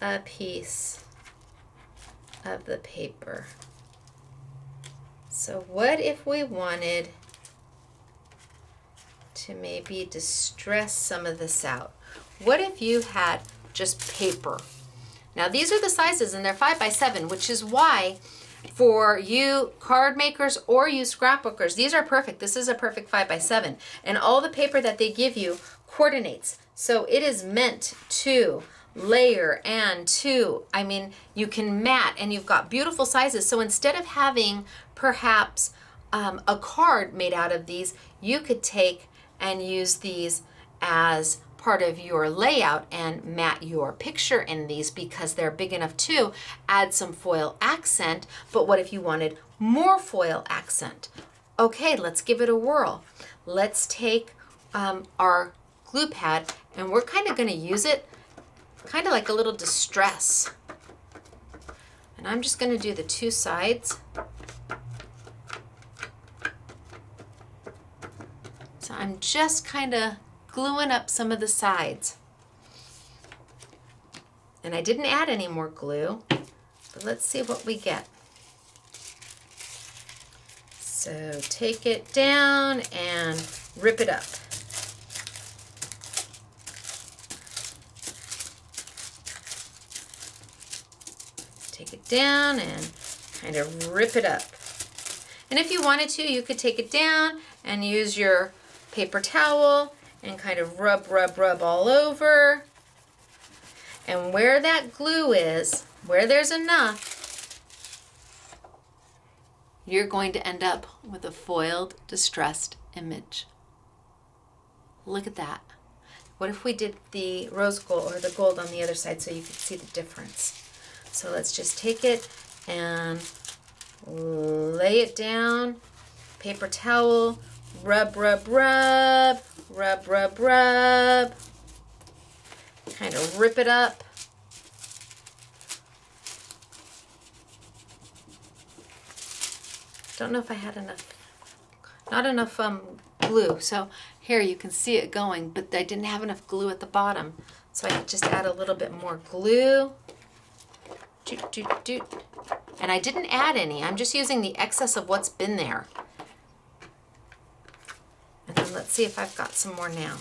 a piece of the paper. So what if we wanted to maybe distress some of this out? What if you had just paper? Now these are the sizes and they're 5 by 7, which is why for you card makers or you scrapbookers, these are perfect. This is a perfect 5 by 7. And all the paper that they give you coordinates. So it is meant to layer and to, I mean, you can mat and you've got beautiful sizes. So instead of having perhaps a card made out of these, you could take and use these as part of your layout and mat your picture in these because they're big enough to add some foil accent. But what if you wanted more foil accent? Okay, let's give it a whirl. Let's take our glue pad and we're kind of going to use it kind of like a little distress. And I'm just going to do the two sides. So I'm just kind of gluing up some of the sides. And I didn't add any more glue, but let's see what we get. So take it down and rip it up. Take it down and kind of rip it up. And if you wanted to, you could take it down and use your paper towel and kind of rub, rub, rub all over. And where that glue is, where there's enough, you're going to end up with a foiled, distressed image. Look at that. What if we did the rose gold or the gold on the other side so you could see the difference? So let's just take it and lay it down, paper towel, rub, rub, rub, rub, rub, rub, kind of rip it up. Don't know if I had enough, not enough glue. So here you can see it going, but I didn't have enough glue at the bottom. So I could just add a little bit more glue. Doot, doot, doot. And I didn't add any. I'm just using the excess of what's been there. And then let's see if I've got some more now.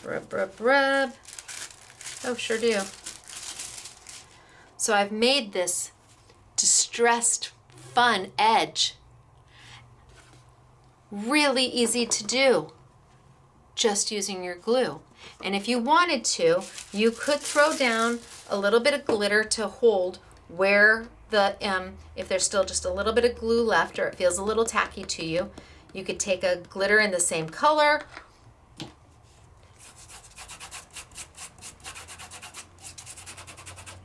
Rub, rub, rub. Oh, sure do. So I've made this distressed, fun edge. Really easy to do, just using your glue. And if you wanted to, you could throw down a little bit of glitter to hold where the, if there's still just a little bit of glue left or it feels a little tacky to you, you could take a glitter in the same color.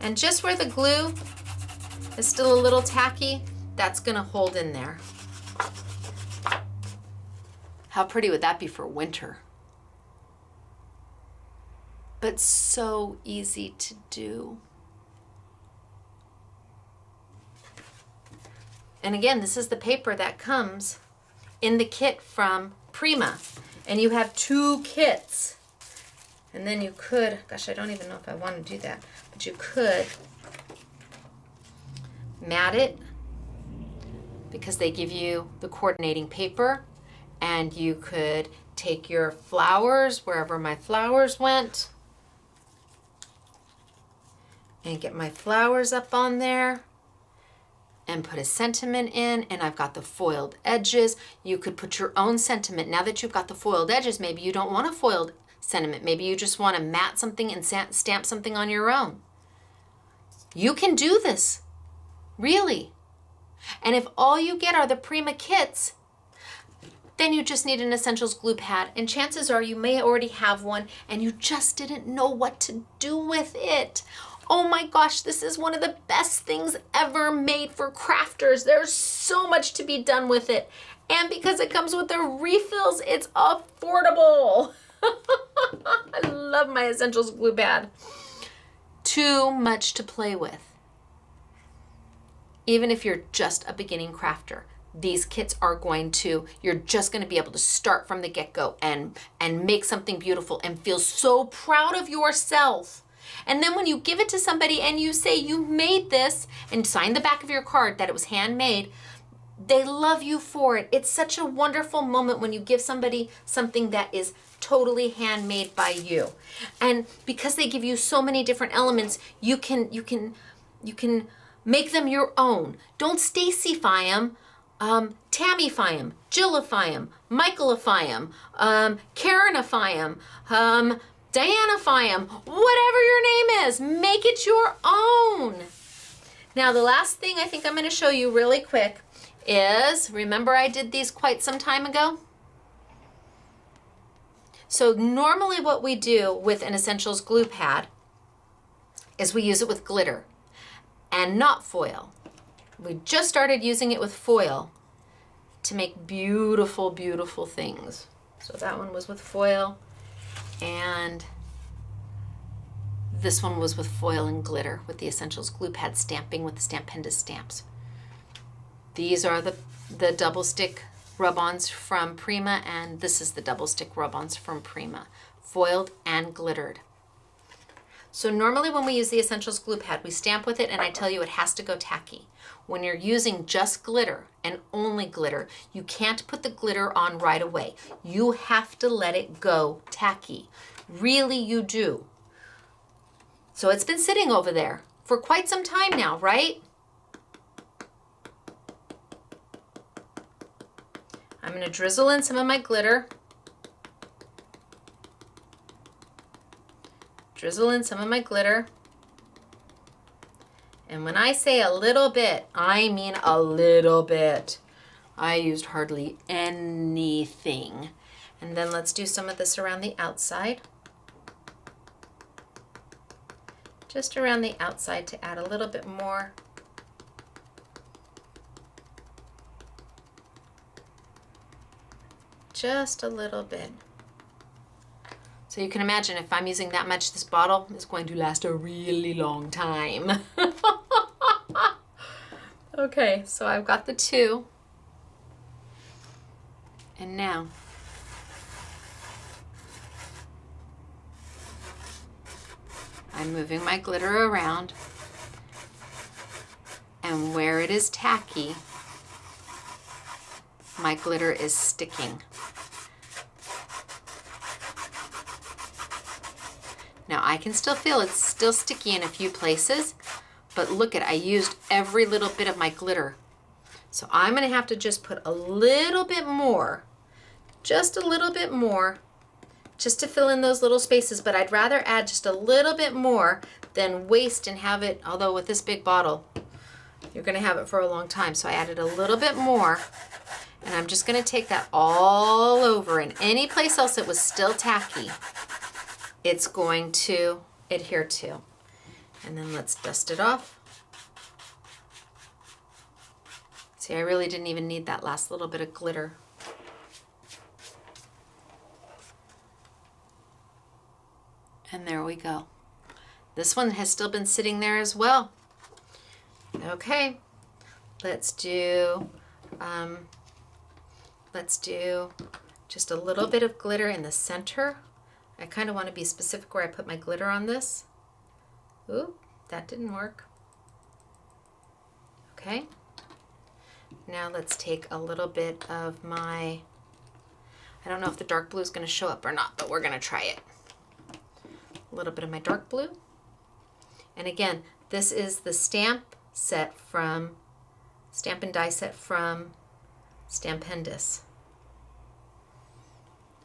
And just where the glue is still a little tacky, that's gonna hold in there. How pretty would that be for winter? But so easy to do. And again, this is the paper that comes in the kit from Prima. And you have 2 kits. And then you could, gosh, I don't even know if I want to do that, but you could mat it because they give you the coordinating paper, and you could take your flowers wherever my flowers went and get my flowers up on there and put a sentiment in, and I've got the foiled edges. You could put your own sentiment. Now that you've got the foiled edges, maybe you don't want a foiled sentiment. Maybe you just want to mat something and stamp something on your own. You can do this, really. And if all you get are the Prima kits, then you just need an Essentials glue pad, and chances are you may already have one and you just didn't know what to do with it. Oh my gosh, this is one of the best things ever made for crafters. There's so much to be done with it. And because it comes with the refills, it's affordable. I love my Essentials glue pad. Too much to play with. Even if you're just a beginning crafter, these kits are you're just going to be able to start from the get-go and make something beautiful and feel so proud of yourself. And then when you give it to somebody and you say you made this and sign the back of your card that it was handmade, they love you for it. It's such a wonderful moment when you give somebody something that is totally handmade by you. And because they give you so many different elements, you can make them your own. Don't Stacey-fy them. Tammyfy them, Jillify them, Michaelify them, Karenify them, Dianify them, whatever your name is, make it your own. Now the last thing I think I'm going to show you really quick is, remember I did these quite some time ago? So normally what we do with an Essentials glue pad is we use it with glitter and not foil. We just started using it with foil to make beautiful, beautiful things. So that one was with foil, and this one was with foil and glitter with the Essentials glue pad stamping with the Stampendous stamps. These are the double stick rub-ons from Prima, and this is the double stick rub-ons from Prima, foiled and glittered. So normally when we use the Essentials glue pad, we stamp with it, and I tell you it has to go tacky. When you're using just glitter and only glitter, you can't put the glitter on right away. You have to let it go tacky. Really, you do. So it's been sitting over there for quite some time now, right? I'm going to drizzle in some of my glitter. Drizzle in some of my glitter. And when I say a little bit, I mean a little bit. I used hardly anything. And then let's do some of this around the outside. Just around the outside to add a little bit more. Just a little bit. So you can imagine if I'm using that much, this bottle is going to last a really long time. Okay, so I've got the 2. And now I'm moving my glitter around, and where it is tacky, my glitter is sticking. Now I can still feel it's still sticky in a few places, but look at, I used every little bit of my glitter. So I'm gonna have to just put a little bit more, just a little bit more, just to fill in those little spaces, but I'd rather add just a little bit more than waste and have it, although with this big bottle, you're gonna have it for a long time. So I added a little bit more, and I'm just gonna take that all over, and any place else that was still tacky, it's going to adhere to. And then let's dust it off. See, I really didn't even need that last little bit of glitter. And there we go. This one has still been sitting there as well. Okay, let's do just a little bit of glitter in the center. I kind of want to be specific where I put my glitter on this. Ooh, that didn't work. Okay. Now let's take a little bit of my, I don't know if the dark blue is going to show up or not, but we're going to try it. A little bit of my dark blue. And again, this is the stamp set from, stamp and die set from Stampendous.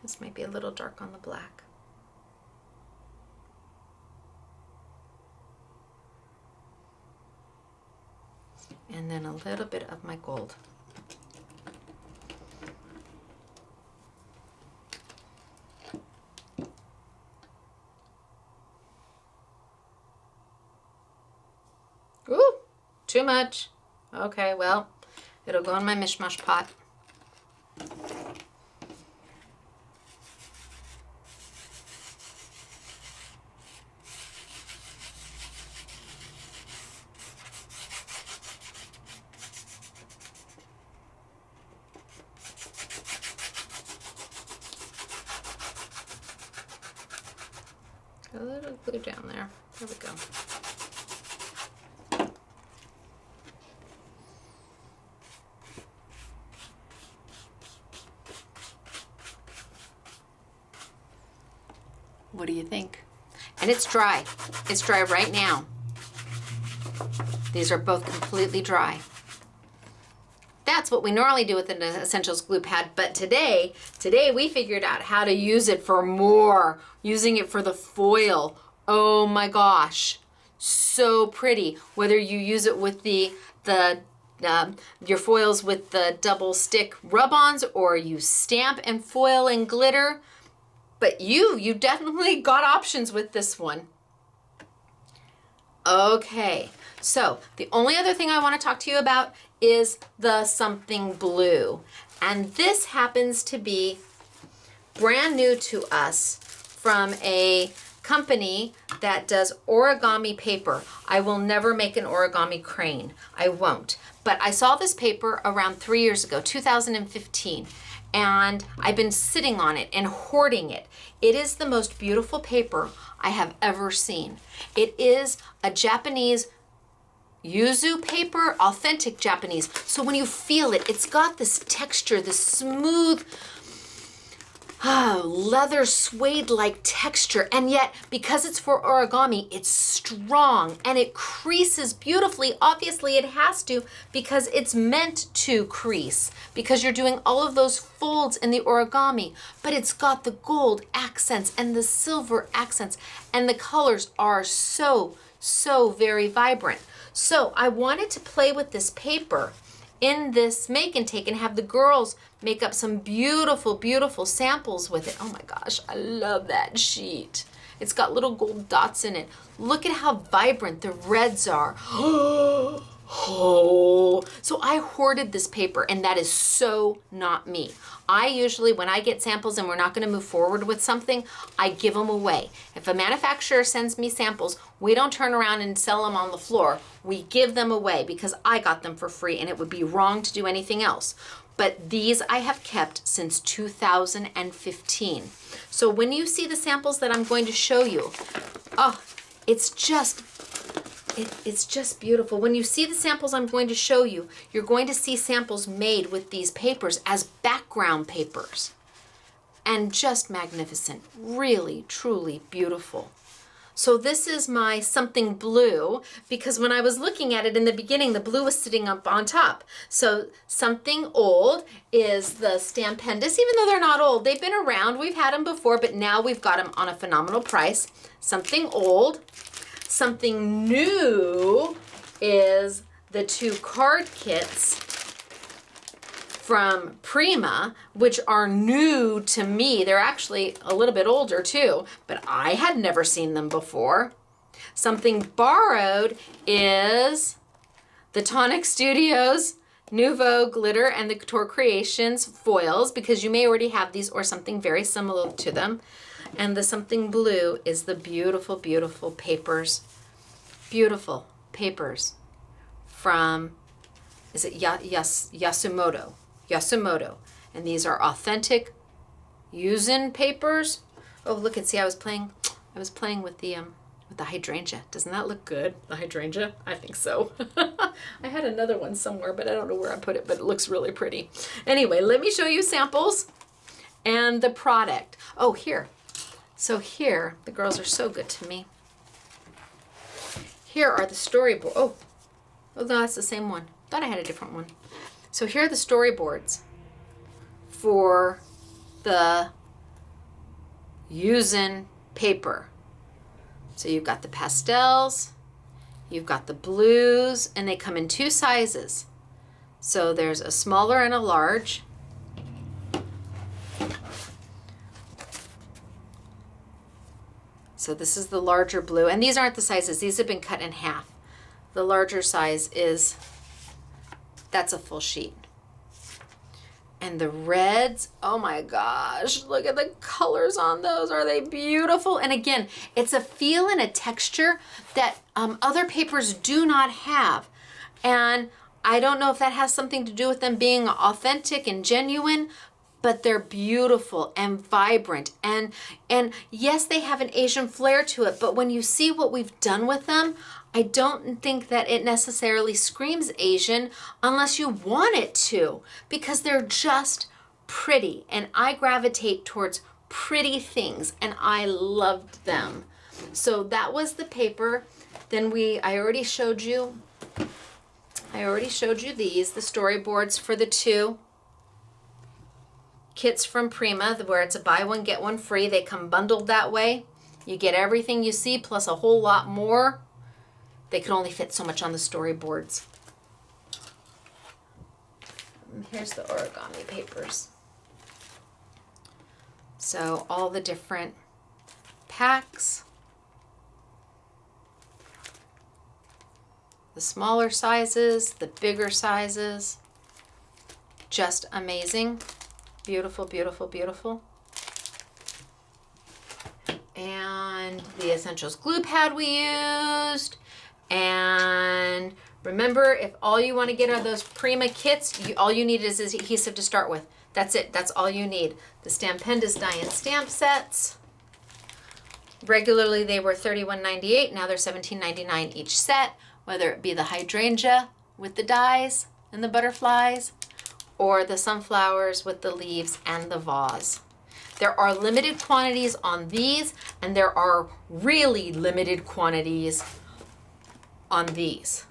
This might be a little dark on the black. And then a little bit of my gold. Ooh, too much. Okay, well, it'll go in my mishmash pot. A little glue down there. There we go. What do you think? And it's dry. It's dry right now. These are both completely dry. That's what we normally do with an Essentials glue pad, but today we figured out how to use it for more, using it for the foil. Oh my gosh, so pretty. Whether you use it with your foils with the double stick rub-ons, or you stamp and foil and glitter, but you definitely got options with this one. Okay, so the only other thing I want to talk to you about is the something blue. And this happens to be brand new to us from a company that does origami paper. I will never make an origami crane. I won't. But I saw this paper around 3 years ago, 2015. And I've been sitting on it and hoarding it. It is the most beautiful paper I have ever seen. It is a Japanese yuzu paper, authentic Japanese. So when you feel it, it's got this texture, this smooth, leather suede-like texture, and yet because it's for origami, it's strong and it creases beautifully. Obviously it has to, because it's meant to crease, because you're doing all of those folds in the origami, but it's got the gold accents and the silver accents, and the colors are so very vibrant. So I wanted to play with this paper in this make and take and have the girls make up some beautiful samples with it. Oh my gosh, I love that sheet. It's got little gold dots in it. Look at how vibrant the reds are. Oh, so I hoarded this paper, and that is so not me. I usually, when I get samples and we're not going to move forward with something, I give them away. If a manufacturer sends me samples, we don't turn around and sell them on the floor. We give them away because I got them for free, and it would be wrong to do anything else. But these I have kept since 2015. So when you see the samples that I'm going to show you, oh, it's just beautiful. When you see the samples I'm going to show you, you're going to see samples made with these papers as background papers. And just magnificent. Really, truly beautiful. So this is my something blue, because when I was looking at it in the beginning, the blue was sitting up on top. So something old is the Stampendous, even though they're not old. They've been around. We've had them before, but now we've got them on a phenomenal price. Something old. Something new is the 2 card kits from Prima, which are new to me. They're actually a little bit older too, but I had never seen them before. Something borrowed is the Tonic Studios Nouveau Glitter and the Couture Creations foils, because you may already have these or something very similar to them. And the something blue is the beautiful, beautiful papers. Beautiful papers from, is it Yasumoto? Yasumoto. And these are authentic Yuzen papers. Oh, look and see, I was playing with the hydrangea. Doesn't that look good? The hydrangea? I think so. I had another one somewhere, but I don't know where I put it, but it looks really pretty. Anyway, let me show you samples and the product. Oh, here. So here, the girls are so good to me. Here are the storyboards. Oh, no, that's the same one. Thought I had a different one. So here are the storyboards for the Yuzen paper. So you've got the pastels, you've got the blues, and they come in 2 sizes. So there's a smaller and a large. So this is the larger blue, and these aren't the sizes. These have been cut in half. The larger size is, that's a full sheet. And the reds, oh my gosh, look at the colors on those. Are they beautiful? And again, it's a feel and a texture that other papers do not have. And I don't know if that has something to do with them being authentic and genuine, but they're beautiful and vibrant. And yes, they have an Asian flair to it, but when you see what we've done with them, I don't think that it necessarily screams Asian unless you want it to, because they're just pretty. And I gravitate towards pretty things, and I loved them. So that was the paper. Then I already showed you these, the storyboards for the 2 kits from Prima, where it's a buy one, get one free. They come bundled that way. You get everything you see plus a whole lot more. They could only fit so much on the storyboards. Here's the origami papers. So all the different packs. The smaller sizes, the bigger sizes. Just amazing. Beautiful, beautiful, beautiful. And the Essentials glue pad we used. And remember, if all you want to get are those Prima kits, all you need is adhesive to start with. That's it. That's all you need. The Stampendous die and stamp sets. Regularly they were $31.98. Now they're $17.99 each set, whether it be the hydrangea with the dies and the butterflies, or the sunflowers with the leaves and the vase. There are limited quantities on these, and there are really limited quantities on these.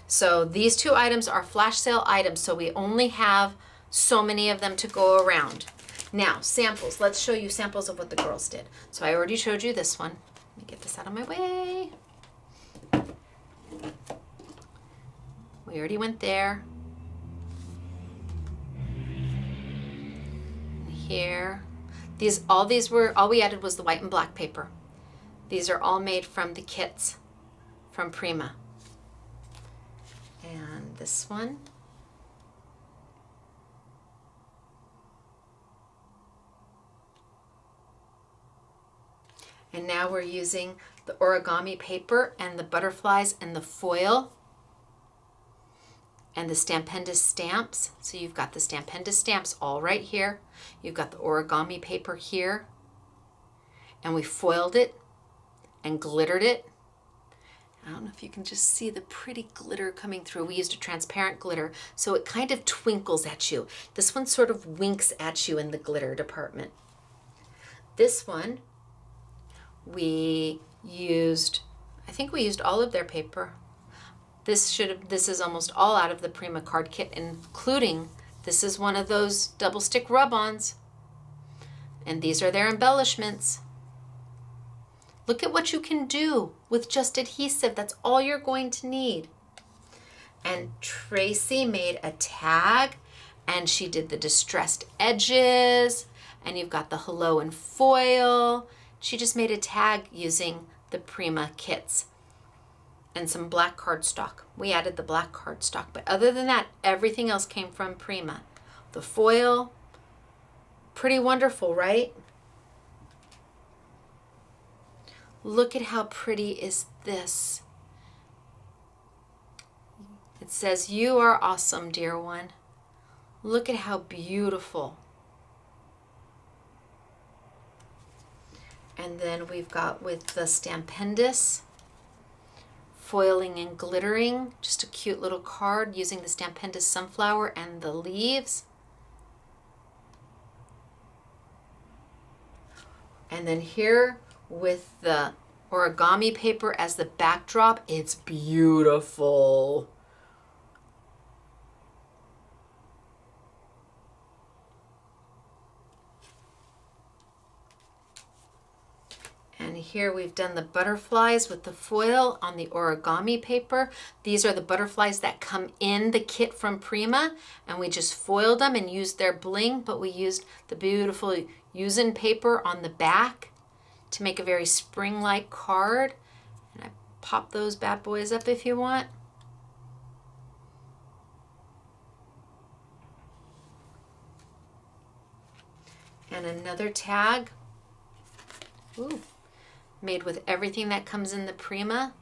So these 2 items are flash sale items, so we only have so many of them to go around. Now, samples. Let's show you samples of what the girls did. So I already showed you this one. Let me get this out of my way. We already went there. Here. All we added was the white and black paper. These are all made from the kits from Prima. And this one. And now we're using the origami paper and the butterflies and the foil and the Stampendous stamps. So you've got the Stampendous stamps all right here. You've got the origami paper here. And we foiled it and glittered it I don't know if you can just see the pretty glitter coming through. We used a transparent glitter, so it kind of twinkles at you. This one sort of winks at you in the glitter department. This one, we used, I think we used all of their paper. This is almost all out of the Prima card kit, including, this is one of those double stick rub-ons. And these are their embellishments. Look at what you can do with just adhesive. That's all you're going to need. And Tracy made a tag, and she did the distressed edges, and you've got the hello in foil. She just made a tag using the Prima kits and some black cardstock. We added the black cardstock, but other than that, everything else came from Prima. The foil, pretty wonderful, right? Look at how pretty is this. It says, "You are awesome, dear one." Look at how beautiful. And then we've got with the Stampendous, foiling and glittering, just a cute little card using the Stampendous sunflower and the leaves. And then here with the origami paper as the backdrop, it's beautiful. And here we've done the butterflies with the foil on the origami paper. These are the butterflies that come in the kit from Prima, and we just foiled them and used their bling, but we used the beautiful yuzu paper on the back to make a very spring-like card. And I pop those bad boys up if you want. And another tag. Ooh. Made with everything that comes in the Prima.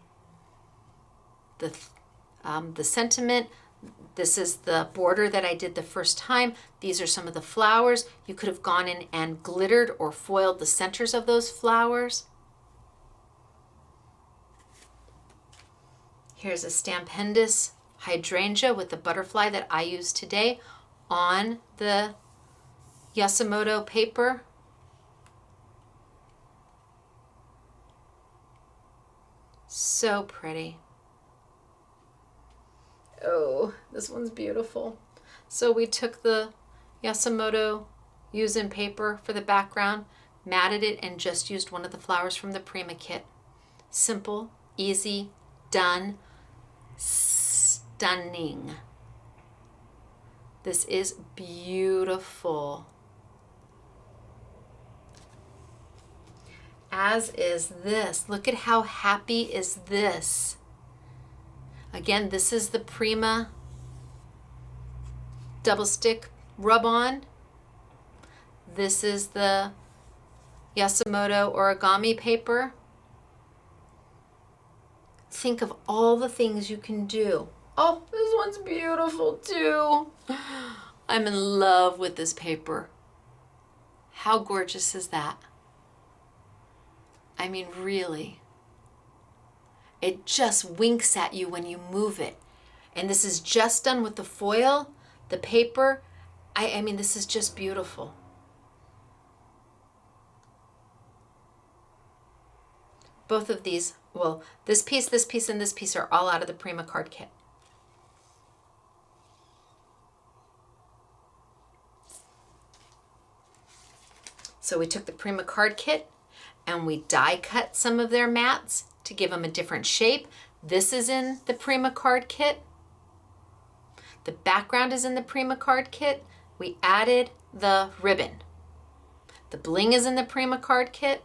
The sentiment, this is the border that I did the first time. These are some of the flowers. You could have gone in and glittered or foiled the centers of those flowers. Here's a Stampendous hydrangea with the butterfly that I used today on the Yasumoto paper. So pretty. Oh, this one's beautiful. So we took the Yasumoto yuzu paper for the background, matted it, and just used one of the flowers from the Prima kit. Simple, easy, done, stunning. This is beautiful. As is this. Look at how happy is this. Again, this is the Prima double stick rub-on. This is the Yasumoto origami paper. Think of all the things you can do. Oh, this one's beautiful too. I'm in love with this paper. How gorgeous is that? I mean, really. It just winks at you when you move it. And this is just done with the foil, the paper. I mean, this is just beautiful. Both of these, well, this piece, and this piece are all out of the Prima card kit. So we took the Prima card kit and we die cut some of their mats to give them a different shape. This is in the Prima card kit. The background is in the Prima card kit. We added the ribbon. The bling is in the Prima card kit.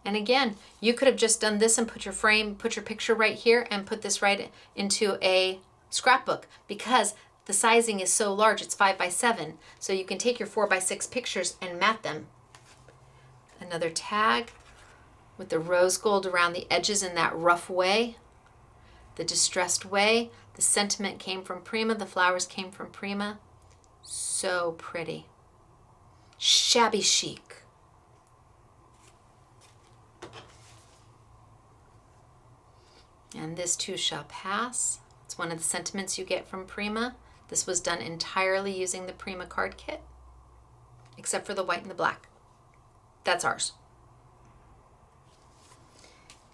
And again, you could have just done this and put your frame, put your picture right here and put this right into a scrapbook, because the sizing is so large, it's 5 by 7. So you can take your 4 by 6 pictures and mat them. Another tag with the rose gold around the edges in that rough way, the distressed way. The sentiment came from Prima, the flowers came from Prima. So pretty. Shabby chic. And this too shall pass. It's one of the sentiments you get from Prima. This was done entirely using the Prima card kit, except for the white and the black. That's ours.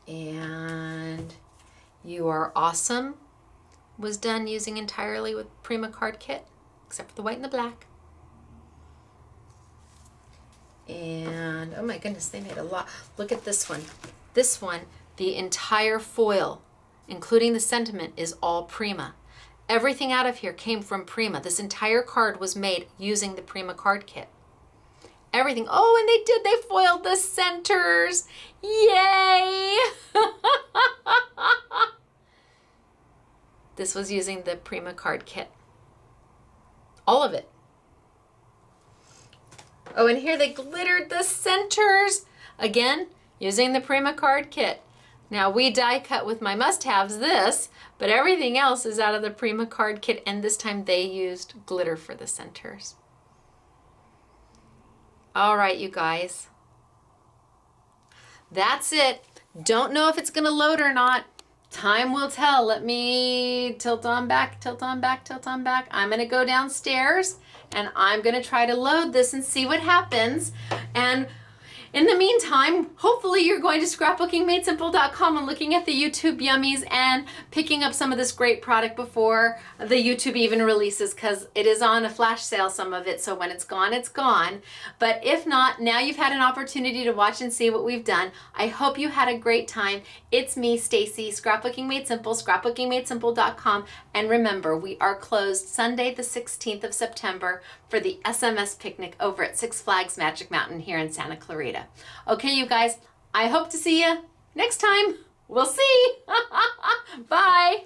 And You Are Awesome was done using entirely with Prima card kit, except for the white and the black. And oh my goodness, they made a lot. Look at this one. This one, the entire foil, including the sentiment, is all Prima. Everything out of here came from Prima. This entire card was made using the Prima card kit. Everything. Oh, and they foiled the centers. Yay! This was using the Prima card kit. All of it. Oh, and here they glittered the centers. Again, using the Prima card kit. Now we die cut with my must-haves this, but everything else is out of the Prima card kit, and this time they used glitter for the centers. All right, you guys. That's it. Don't know if it's gonna load or not. Time will tell. Let me tilt on back, tilt on back, tilt on back. I'm gonna go downstairs and I'm gonna try to load this and see what happens. And in the meantime, hopefully you're going to scrapbookingmadesimple.com and looking at the YouTube yummies and picking up some of this great product before the YouTube even releases, because it is on a flash sale, some of it, so when it's gone, it's gone. But if not, now you've had an opportunity to watch and see what we've done. I hope you had a great time. It's me, Stacey, Scrapbooking Made Simple, scrapbookingmadesimple.com. And remember, we are closed Sunday the 16th of September for the SMS picnic over at Six Flags Magic Mountain here in Santa Clarita. Okay, you guys, I hope to see you next time. We'll see. Bye.